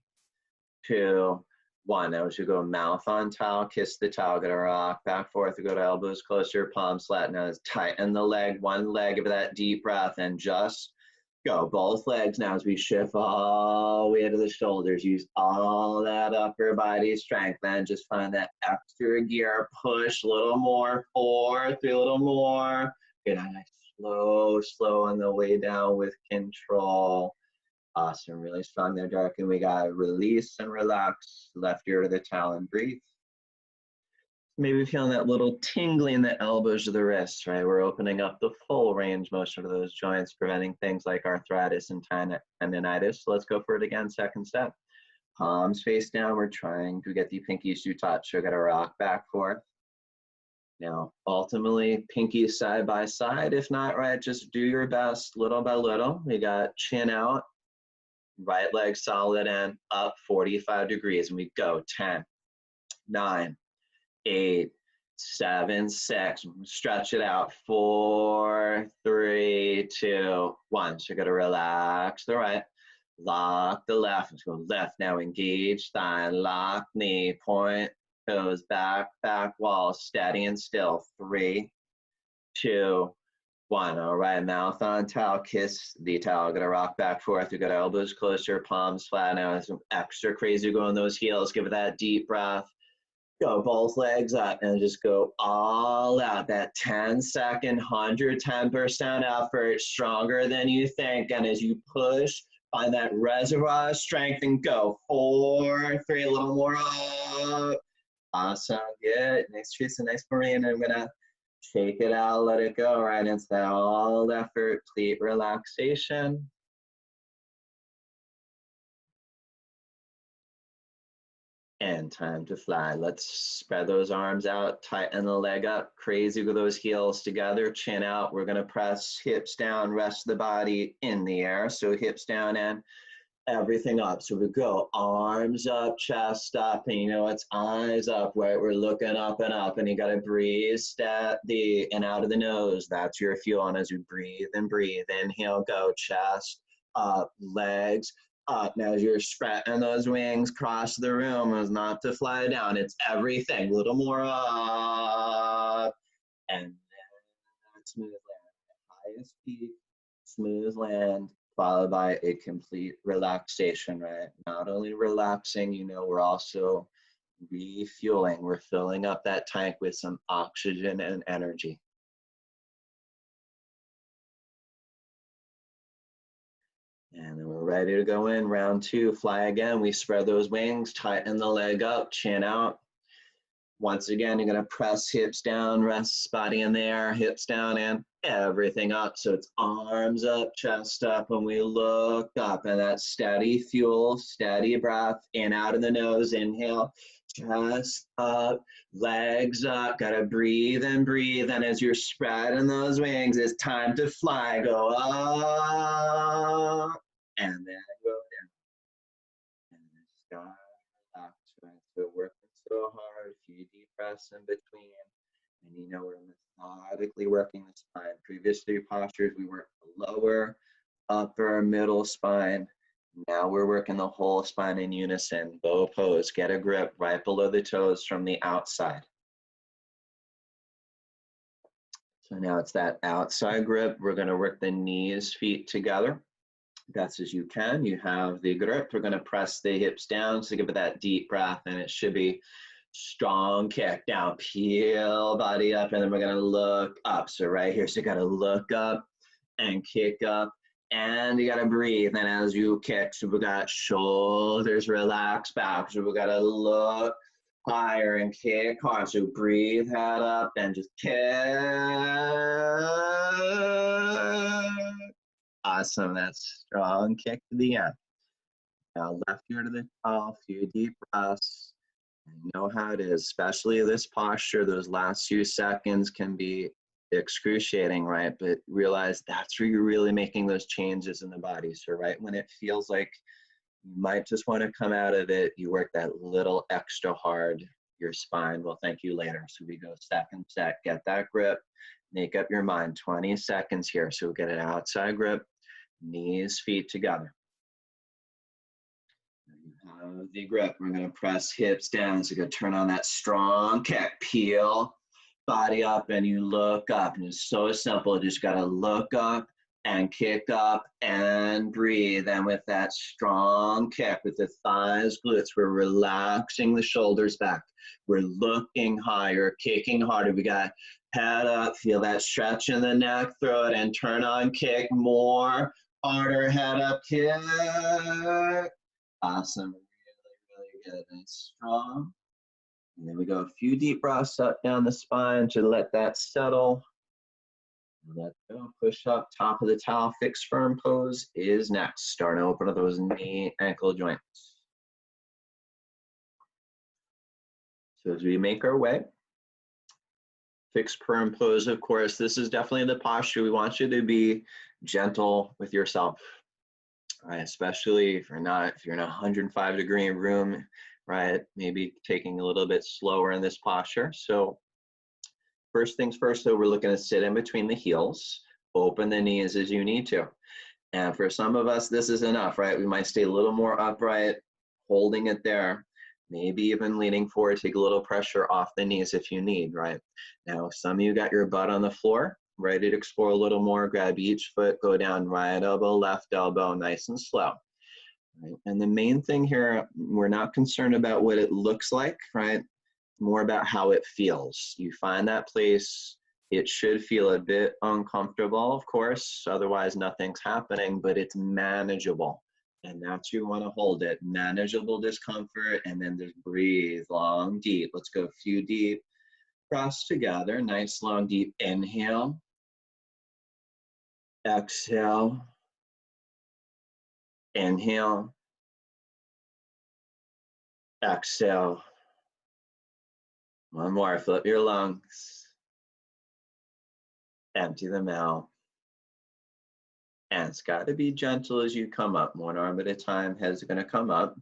A: 2, 1. Now as you go mouth on towel, kiss the towel, gonna rock back, forth. We go to elbows closer, palms flat. Now tighten the leg, one leg, give it that deep breath, and just go. Both legs now as we shift all the way to the shoulders. Use all that upper body strength. Then just find that extra gear, push a little more, 4, 3, a little more. Get a nice slow on the way down with control. Awesome, really strong there, Dark. And we got release and relax, left ear to the towel and breathe. Maybe feeling that little tingling in the elbows of the wrists, right? We're opening up the full range motion of those joints, preventing things like arthritis and tendinitis. So let's go for it again, second step. Palms face down, we're trying to get the pinkies to touch. So we're gonna rock back, forth. Now, ultimately, pinkies side by side. If not, right, just do your best, little by little. We got chin out, right leg solid and up 45 degrees. And we go 10, 9, 8, 7, 6. Stretch it out. 4, 3, 2, 1. So you're going to relax the right, lock the left. Let's go left. Now engage thigh, lock knee, point toes back, back wall, steady and still. 3, 2, 1. All right, mouth on towel, kiss the towel. Gonna rock back, forth. We got elbows closer, palms flat. Now some extra crazy going those heels. Give it that deep breath. Go both legs up and just go all out. That 10-second, 110% effort, stronger than you think. And as you push, find that reservoir of strength and go. 4, 3, a little more up. Awesome, good. Nice treats, a nice Marine. I'm gonna shake it out, let it go, right into that all effort, complete relaxation. And time to fly. Let's spread those arms out, tighten the leg up, crazy with those heels together, chin out. We're gonna press hips down, rest the body in the air. So hips down and everything up. So we go arms up, chest up, and you know it's eyes up, right? We're looking up and up, and you got to breathe steady and out of the nose. That's your fuel. And as you breathe and breathe, inhale, go chest up, legs up. Now as you're spreading those wings across the room, is not to fly down. It's everything. A little more up, and then smooth land. Highest peak, smooth land, followed by a complete relaxation, right? Not only relaxing, you know, we're also refueling. We're filling up that tank with some oxygen and energy. And then we're ready to go in round two. Fly again. We spread those wings, tighten the leg up, chin out. Once again, you're going to press hips down, rest body in the air, hips down and everything up. So it's arms up, chest up, and we look up. And that steady fuel, steady breath, in out of the nose, inhale, chest up, legs up. Got to breathe and breathe. And as you're spreading those wings, it's time to fly. Go up and then go down. And the sky relax, right? So working so hard, a few deep breaths in between. And you know, we're methodically working the spine. Previous three postures, we worked the lower, upper, middle spine. Now we're working the whole spine in unison. Bow pose, get a grip right below the toes from the outside. So now it's that outside grip. We're going to work the knees, feet together. Best as you can. You have the grip. We're going to press the hips down. So give it that deep breath, and it should be strong kick down, peel body up, and then we're going to look up. So right here, so you got to look up and kick up, and you got to breathe. And as you kick, so we got shoulders relax back. So we got to look higher and kick hard. So breathe, head up, and just kick. Awesome. That's strong kick to the end. Now left ear to the top, few deep breaths. You know how it is, especially this posture, those last few seconds can be excruciating, right? But realize that's where you're really making those changes in the body. So right when it feels like you might just want to come out of it, you work that little extra hard, your spine will thank you later. So we go second set, get that grip, make up your mind, 20 seconds here. So we get an outside grip, knees, feet together. The grip, we're going to press hips down. So you're going to turn on that strong kick, peel body up, and you look up. And it's so simple. You just got to look up and kick up and breathe. And with that strong kick, with the thighs, glutes, we're relaxing the shoulders back. We're looking higher, kicking harder. We got head up, feel that stretch in the neck, throat, and turn on, kick more, harder, head up, kick. Awesome. Really good and strong. And then we go a few deep breaths up down the spine to let that settle. Let go, push up, top of the towel, fixed firm pose is next. Starting to open up those knee, ankle joints. So as we make our way, fixed firm pose, of course, this is definitely the posture. We want you to be gentle with yourself. Right, especially if you're in a 105-degree room, right? Maybe taking a little bit slower in this posture. So first things first, though, we're looking to sit in between the heels, open the knees as you need to. And for some of us, this is enough, right? We might stay a little more upright, holding it there, maybe even leaning forward, take a little pressure off the knees if you need, right? Now, some of you got your butt on the floor, ready to explore a little more, grab each foot, go down right elbow, left elbow, nice and slow. Right? And the main thing here, we're not concerned about what it looks like, right? More about how it feels. You find that place, it should feel a bit uncomfortable, of course, otherwise nothing's happening, but it's manageable. And that's where you want to hold it, manageable discomfort, and then just breathe long, deep. Let's go a few deep breaths together, nice, long, deep inhale. Exhale, inhale, exhale. One more, fill up your lungs. Empty them out. And it's got to be gentle as you come up. One arm at a time, head's going to come up.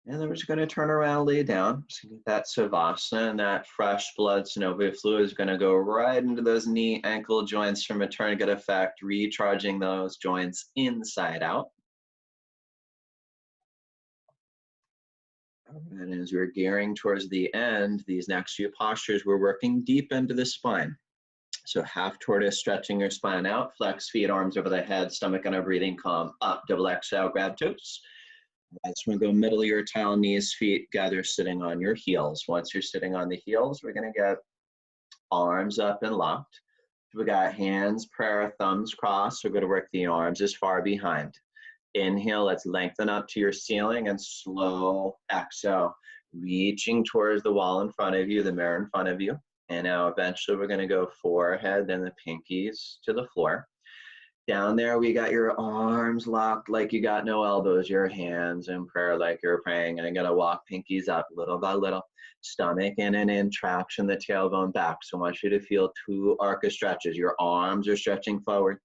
A: And then we're just going to turn around, lay down. So get that savasana, and that fresh blood synovial fluid is going to go right into those knee ankle joints from a tourniquet effect, recharging those joints inside out. And as we're gearing towards the end, these next few postures, we're working deep into the spine. So half tortoise, stretching your spine out, flex feet, arms over the head, stomach and a breathing calm, up, double exhale, grab toes. Right, so we're going to go middle of your towel, knees, feet, gather sitting on your heels. Once you're sitting on the heels, we're going to get arms up and locked. We got hands, prayer, thumbs crossed. We're going to work the arms as far behind. Inhale, let's lengthen up to your ceiling, and slow exhale, reaching towards the wall in front of you, the mirror in front of you. And now eventually we're going to go forehead, then the pinkies to the floor. Down there, we got your arms locked like you got no elbows, your hands in prayer like you're praying. And I'm going to walk pinkies up little by little. Stomach in and in, traction the tailbone back. So I want you to feel 2 arc of stretches. Your arms are stretching forward.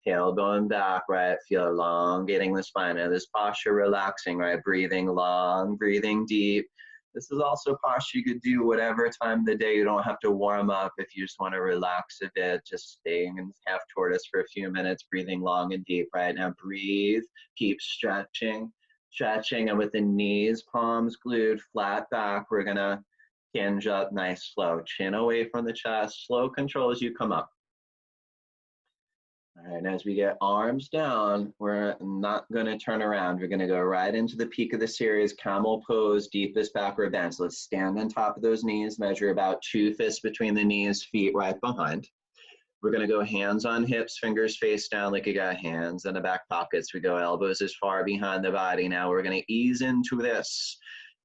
A: Tailbone back, right? Feel elongating the spine. And this posture relaxing, right? Breathing long, breathing deep. This is also a posture you could do whatever time of the day. You don't have to warm up if you just want to relax a bit. Just staying in half tortoise for a few minutes, breathing long and deep, right? Now breathe, keep stretching, and with the knees, palms glued, flat back, we're gonna hinge up nice, slow. Chin away from the chest, slow control as you come up. All right, and as we get arms down, we're not going to turn around. We're going to go right into the peak of the series, camel pose, deepest backward bend. So let's stand on top of those knees, measure about 2 fists between the knees, feet right behind. We're going to go hands on hips, fingers face down like you got hands in the back pockets. We go elbows as far behind the body. Now we're going to ease into this.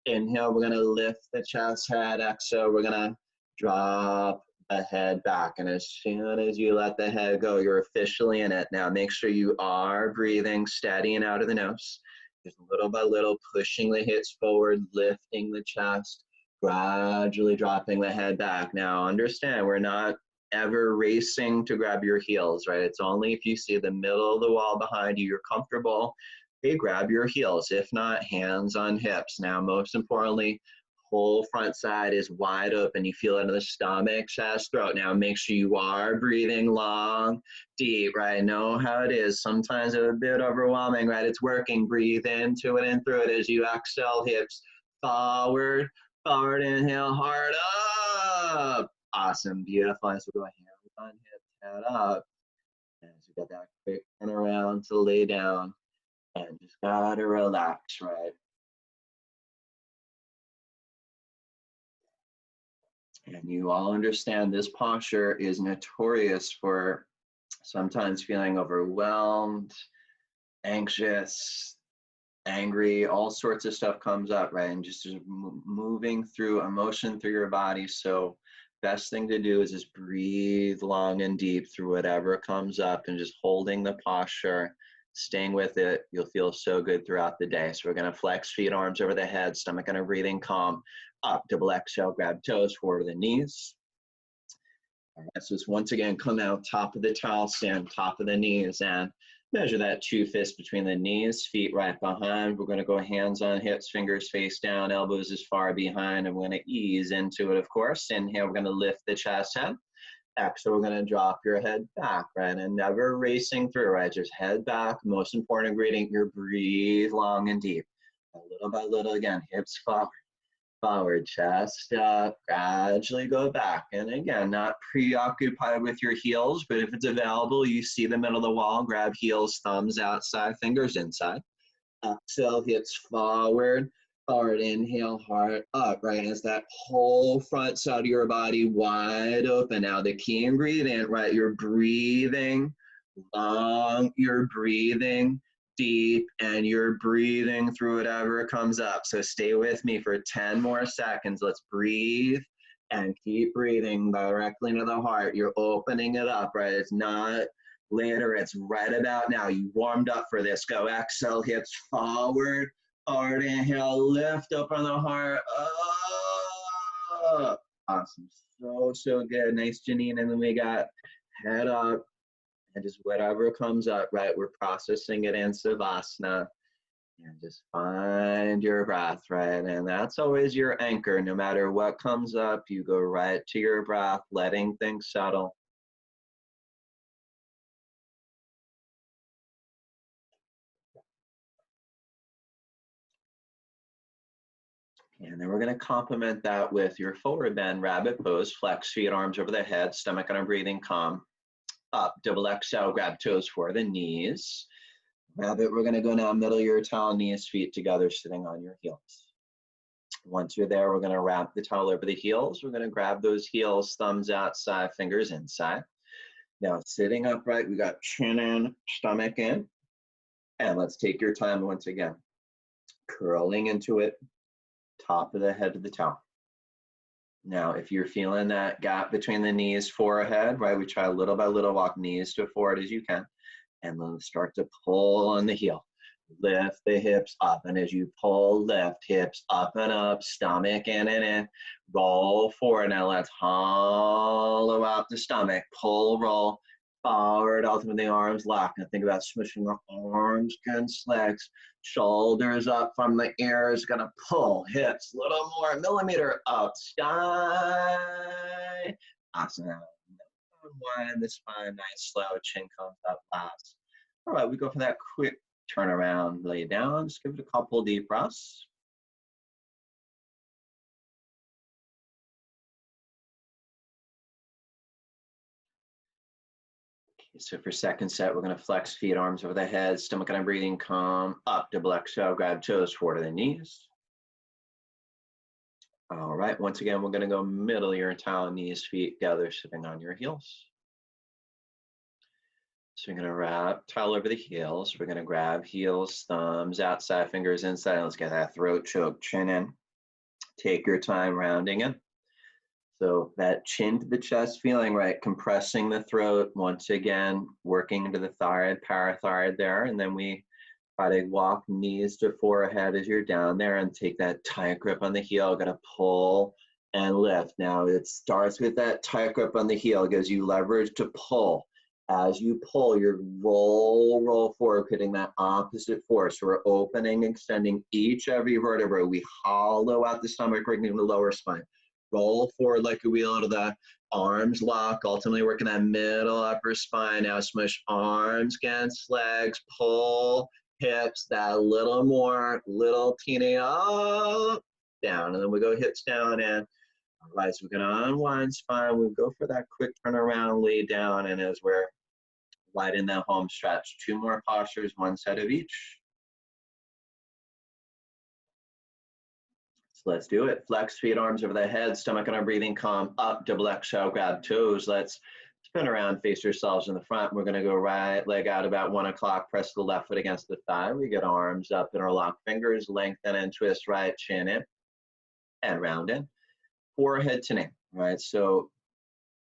A: Inhale, we're going to lift the chest, head. Exhale, we're going to drop the head back, and as soon as you let the head go, you're officially in it. Now make sure you are breathing steady and out of the nose, just little by little pushing the hips forward, lifting the chest, gradually dropping the head back. Now understand, we're not ever racing to grab your heels, right? It's only if you see the middle of the wall behind you, you're comfortable, okay, grab your heels. If not, hands on hips. Now most importantly, whole front side is wide open. You feel it in the stomach, chest, throat. Now make sure you are breathing long, deep, right? Know how it is. Sometimes it's a bit overwhelming, right? It's working. Breathe into it and through it as you exhale, hips forward, inhale, heart up. Awesome, beautiful. And so go hands on hips, head up. And so we got that quick turn around to lay down. And just gotta relax, right? And you all understand this posture is notorious for sometimes feeling overwhelmed, anxious, angry, all sorts of stuff comes up, right? And just moving through emotion through your body. So best thing to do is just breathe long and deep through whatever comes up, and just holding the posture, staying with it. You'll feel so good throughout the day. So we're going to flex feet, arms over the head, stomach and a breathing calm. Up, double exhale, grab toes, forward the knees. All right, so it's once again, come out, top of the towel, stand top of the knees, and measure that 2 fists between the knees, feet right behind. We're going to go hands on hips, fingers face down, elbows as far behind, and we're going to ease into it, of course. Inhale, we're going to lift the chest, head. Exhale, we're going to drop your head back, right? And never racing through, right? Just head back. Most important ingredient, you breathe long and deep. And little by little, again, hips forward, chest up, gradually go back. And again, not preoccupied with your heels, but if it's available, you see the middle of the wall, grab heels, thumbs outside, fingers inside. Exhale, hips forward, inhale, heart up, right? As that whole front side of your body wide open. Now the key ingredient, right? You're breathing long, you're breathing deep, and you're breathing through whatever comes up. So stay with me for 10 more seconds. Let's breathe and keep breathing directly into the heart. You're opening it up, right? It's not later, it's right about now. You warmed up for this. Go, exhale, hips forward, inhale, lift, open the heart, up. Awesome, so good. Nice, Janine. And then we got head up, And just whatever comes up, right? We're processing it in Savasana. And just find your breath, right? And that's always your anchor. No matter what comes up, you go right to your breath, letting things settle. And then we're going to complement that with your forward bend, rabbit pose, flex feet, arms over the head, stomach on a breathing calm. Up, double exhale, grab toes for the knees. Rabbit, we're going to go now middle of your towel, knees, feet together, sitting on your heels. Once you're there, we're going to wrap the towel over the heels. We're going to grab those heels, thumbs outside, fingers inside. Now, sitting upright, we got chin in, stomach in. And let's take your time once again. Curling into it, top of the head to the towel. Now, if you're feeling that gap between the knees, forehead, right, we try little by little, walk knees to forward as you can. And then start to pull on the heel. Lift the hips up, and as you pull, lift hips up and up, stomach in and in, roll forward. Now let's hollow out the stomach, pull, roll forward, ultimately arms locked. And think about smushing the arms against legs, shoulders up from the ears, gonna pull, hips, a little more, millimeter up, sky, asana. Unwind the spine, nice, slow, chin comes up last. All right, we go for that quick turn around, lay down, just give it a couple deep breaths. Okay, so for second set, we're gonna flex feet, arms over the head, stomach on a breathing calm, up, double exhale, grab toes forward to the knees. All right, once again, we're gonna go middle of your towel, knees, feet together, sitting on your heels. So you're gonna wrap towel over the heels. We're gonna grab heels, thumbs outside, fingers inside. Let's get that throat choke, chin in. Take your time rounding in. So that chin to the chest feeling, right? Compressing the throat, once again, working into the thyroid, parathyroid there. And then we try to walk knees to forehead as you're down there and take that tight grip on the heel. Gonna pull and lift. Now it starts with that tight grip on the heel, gives you leverage to pull. As you pull, you roll forward, putting that opposite force. So we're opening, extending every vertebra. We hollow out the stomach, working the lower spine. Roll forward like a wheel to the arms lock, ultimately working that middle upper spine. Now smush arms against legs, pull hips, that little more, little teeny up, down. And then we go hips down and all right, so we're gonna unwind spine. We go for that quick turnaround, lay down, and as we're right in that home stretch, 2 more postures, 1 set of each. So let's do it. Flex feet, arms over the head, stomach on our breathing calm, up, double exhale, grab toes. Let's spin around, face yourselves in the front. We're gonna go right leg out about 1 o'clock, press the left foot against the thigh. We get arms up, interlock fingers, lengthen and twist right, chin in, and round in. Forehead to knee, right? So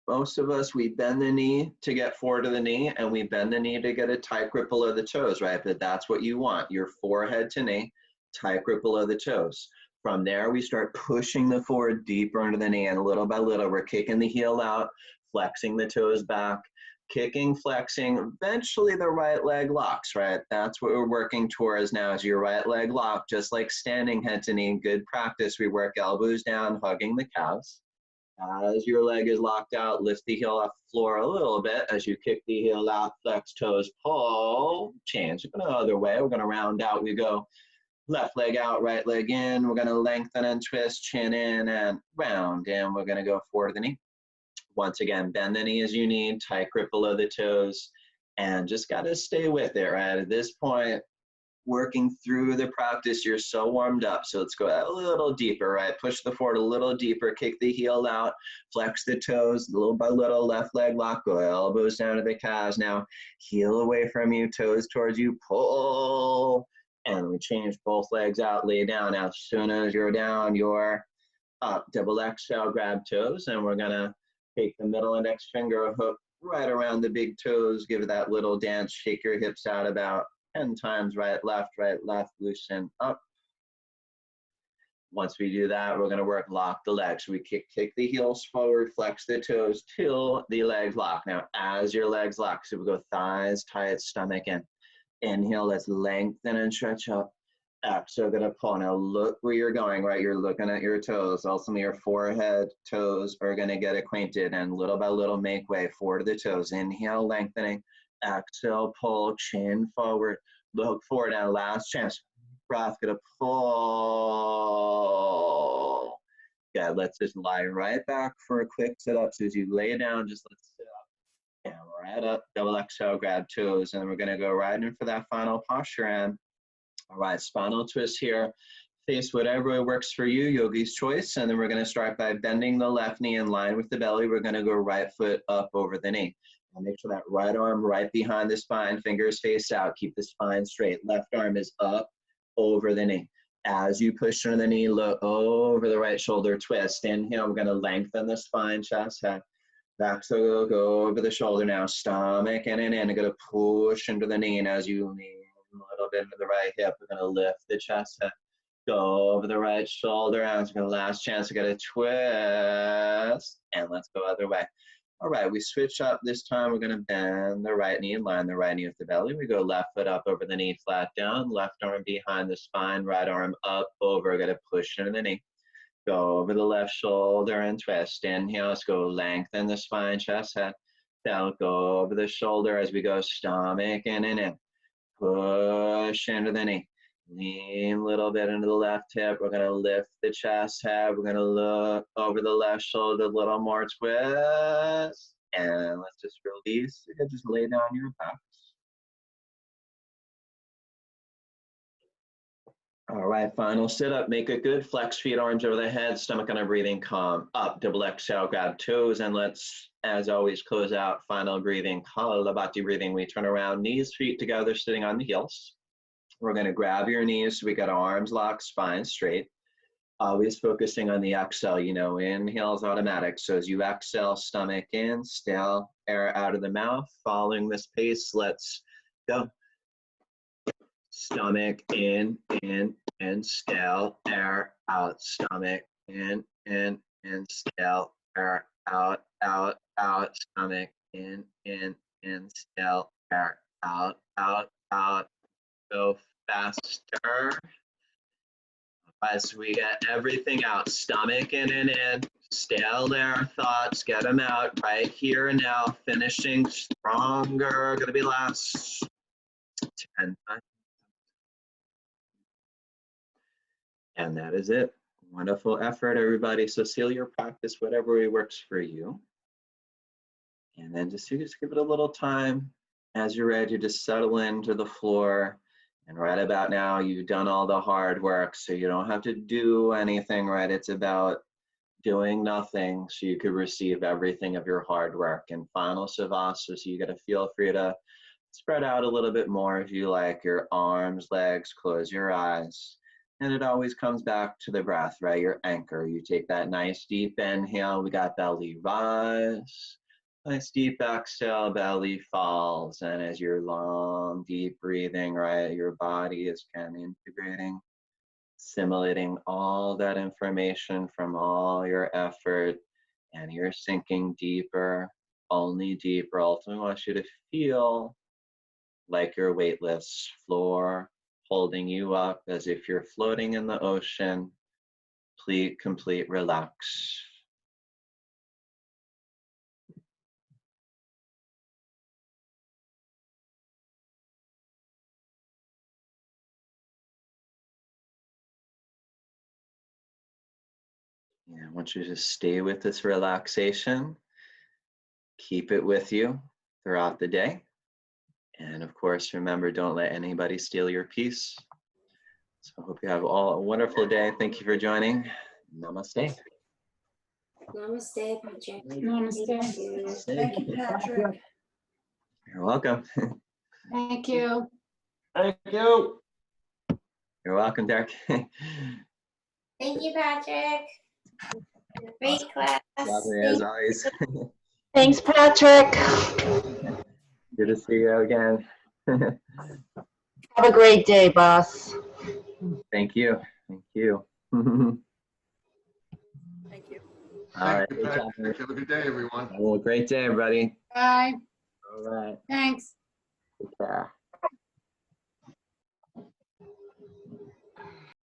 A: most of us, we bend the knee to get forward to the knee, and we bend the knee to get a tight grip below the toes, right? But that's what you want, your forehead to knee, tight grip below the toes. From there, we start pushing the forward deeper into the knee, and little by little, we're kicking the heel out, flexing the toes back, kicking, flexing, eventually the right leg locks, right? That's what we're working towards now, is your right leg lock, just like standing head to knee. Good practice. We work elbows down, hugging the calves. As your leg is locked out, lift the heel off the floor a little bit. As you kick the heel out, flex toes, pull, change. We're going the other way. We're going to round out. We go left leg out, right leg in. We're going to lengthen and twist, chin in and round. And we're going to go forward to the knee. Once again, bend the knee as you need, tight grip below the toes, and just got to stay with it, right? At this point, working through the practice, you're so warmed up. So let's go a little deeper, right? Push the forward a little deeper, kick the heel out, flex the toes, little by little, left leg lock, go elbows down to the calves. Now, heel away from you, toes towards you, pull, and we change both legs out, lay down. Now, as soon as you're down, you're up, double exhale, grab toes, and we're gonna take the middle index finger, hook right around the big toes, give it that little dance, shake your hips out about 10 times, right, left, loosen up. Once we do that, we're gonna work lock the legs. We kick the heels forward, flex the toes till the legs lock. Now, as your legs lock, so we go thighs tight, stomach in. Inhale, let's lengthen and stretch up. Exhale, gonna pull. Now look where you're going, right? You're looking at your toes. Also, your forehead, toes are gonna get acquainted, and little by little make way forward to the toes. Inhale, lengthening. Exhale, pull, chin forward. Look forward, and last chance. Breath, gonna pull. Good, let's just lie right back for a quick sit-up. So as you lay down, just let's sit up. And right up, double exhale, grab toes, and then we're gonna go right in for that final posture. And all right, spinal twist here. Face whatever works for you, yogi's choice. And then we're gonna start by bending the left knee in line with the belly. We're gonna go right foot up over the knee. And make sure that right arm right behind the spine, fingers face out, keep the spine straight. Left arm is up over the knee. As you push under the knee, look over the right shoulder, twist. Inhale, we're gonna lengthen the spine, chest, head. Back, so go over the shoulder now, stomach in and in. I'm gonna push into the knee, and as you lean a little bit into the right hip, we're gonna lift the chest, head. Go over the right shoulder, and we're gonna last chance, we're gonna twist, and let's go other way. All right, we switch up this time. We're gonna bend the right knee, line the right knee with the belly. We go left foot up over the knee, flat down, left arm behind the spine, right arm up over, gonna push into the knee. Go over the left shoulder and twist. Inhale, let's go lengthen the spine, chest, head. Down, go over the shoulder as we go stomach in and in. Push into the knee. Lean a little bit into the left hip. We're gonna lift the chest, head. We're gonna look over the left shoulder, a little more twist. And let's just release. You can just lay down your back. All right, final sit up, make it good. Flex feet, arms over the head, stomach on a breathing calm. Up, double exhale, grab toes, and let's, as always, close out. Final breathing, Kapalabhati breathing. We turn around, knees, feet together, sitting on the heels. We're gonna grab your knees, so we got arms locked, spine straight. Always focusing on the exhale, you know, inhale is automatic. So as you exhale, stomach in, stale air out of the mouth. Following this pace, let's go. Stomach in, and stale air out. Stomach in, and stale air out, out, out. Stomach in, and stale air out, out, out. Go faster as we get everything out. Stomach in and in. Stale air thoughts, get them out right here and now. Finishing stronger. Gonna be last 10 times. And that is it. Wonderful effort, everybody. So seal your practice, whatever works for you. And then just give it a little time. As you're ready, just settle into the floor. And right about now, you've done all the hard work, so you don't have to do anything, right? It's about doing nothing so you could receive everything of your hard work. And final savasana, so you got to feel free to spread out a little bit more if you like, your arms, legs, close your eyes. And it always comes back to the breath, right? Your anchor. You take that nice deep inhale. We got belly rise. Nice deep exhale, belly falls. And as you're long, deep breathing, right, your body is kind of integrating, assimilating all that information from all your effort. And you're sinking deeper, only deeper. Ultimately, I want you to feel like your weightless floor holding you up as if you're floating in the ocean. Complete relax. Yeah, I want you to stay with this relaxation. Keep it with you throughout the day. And of course, remember, don't let anybody steal your peace. So I hope you have all a wonderful day. Thank you for joining. Namaste.
B: Namaste, Patrick.
C: Namaste.
B: Thank you, Patrick.
A: You're welcome.
C: Thank you.
D: Thank you.
A: You're welcome, Derek.
B: Thank you, Patrick. Great class.
A: Lovely as always.
C: Thanks, Patrick.
A: Good to see you again.
C: Have a great day, boss.
A: Thank you. Thank you.
E: Thank you.
A: All right.
F: Thank you,
A: good job,
F: Patrick. Have a good day, everyone.
A: Well, great day, everybody.
C: Bye.
A: All right.
C: Thanks.
A: Take care.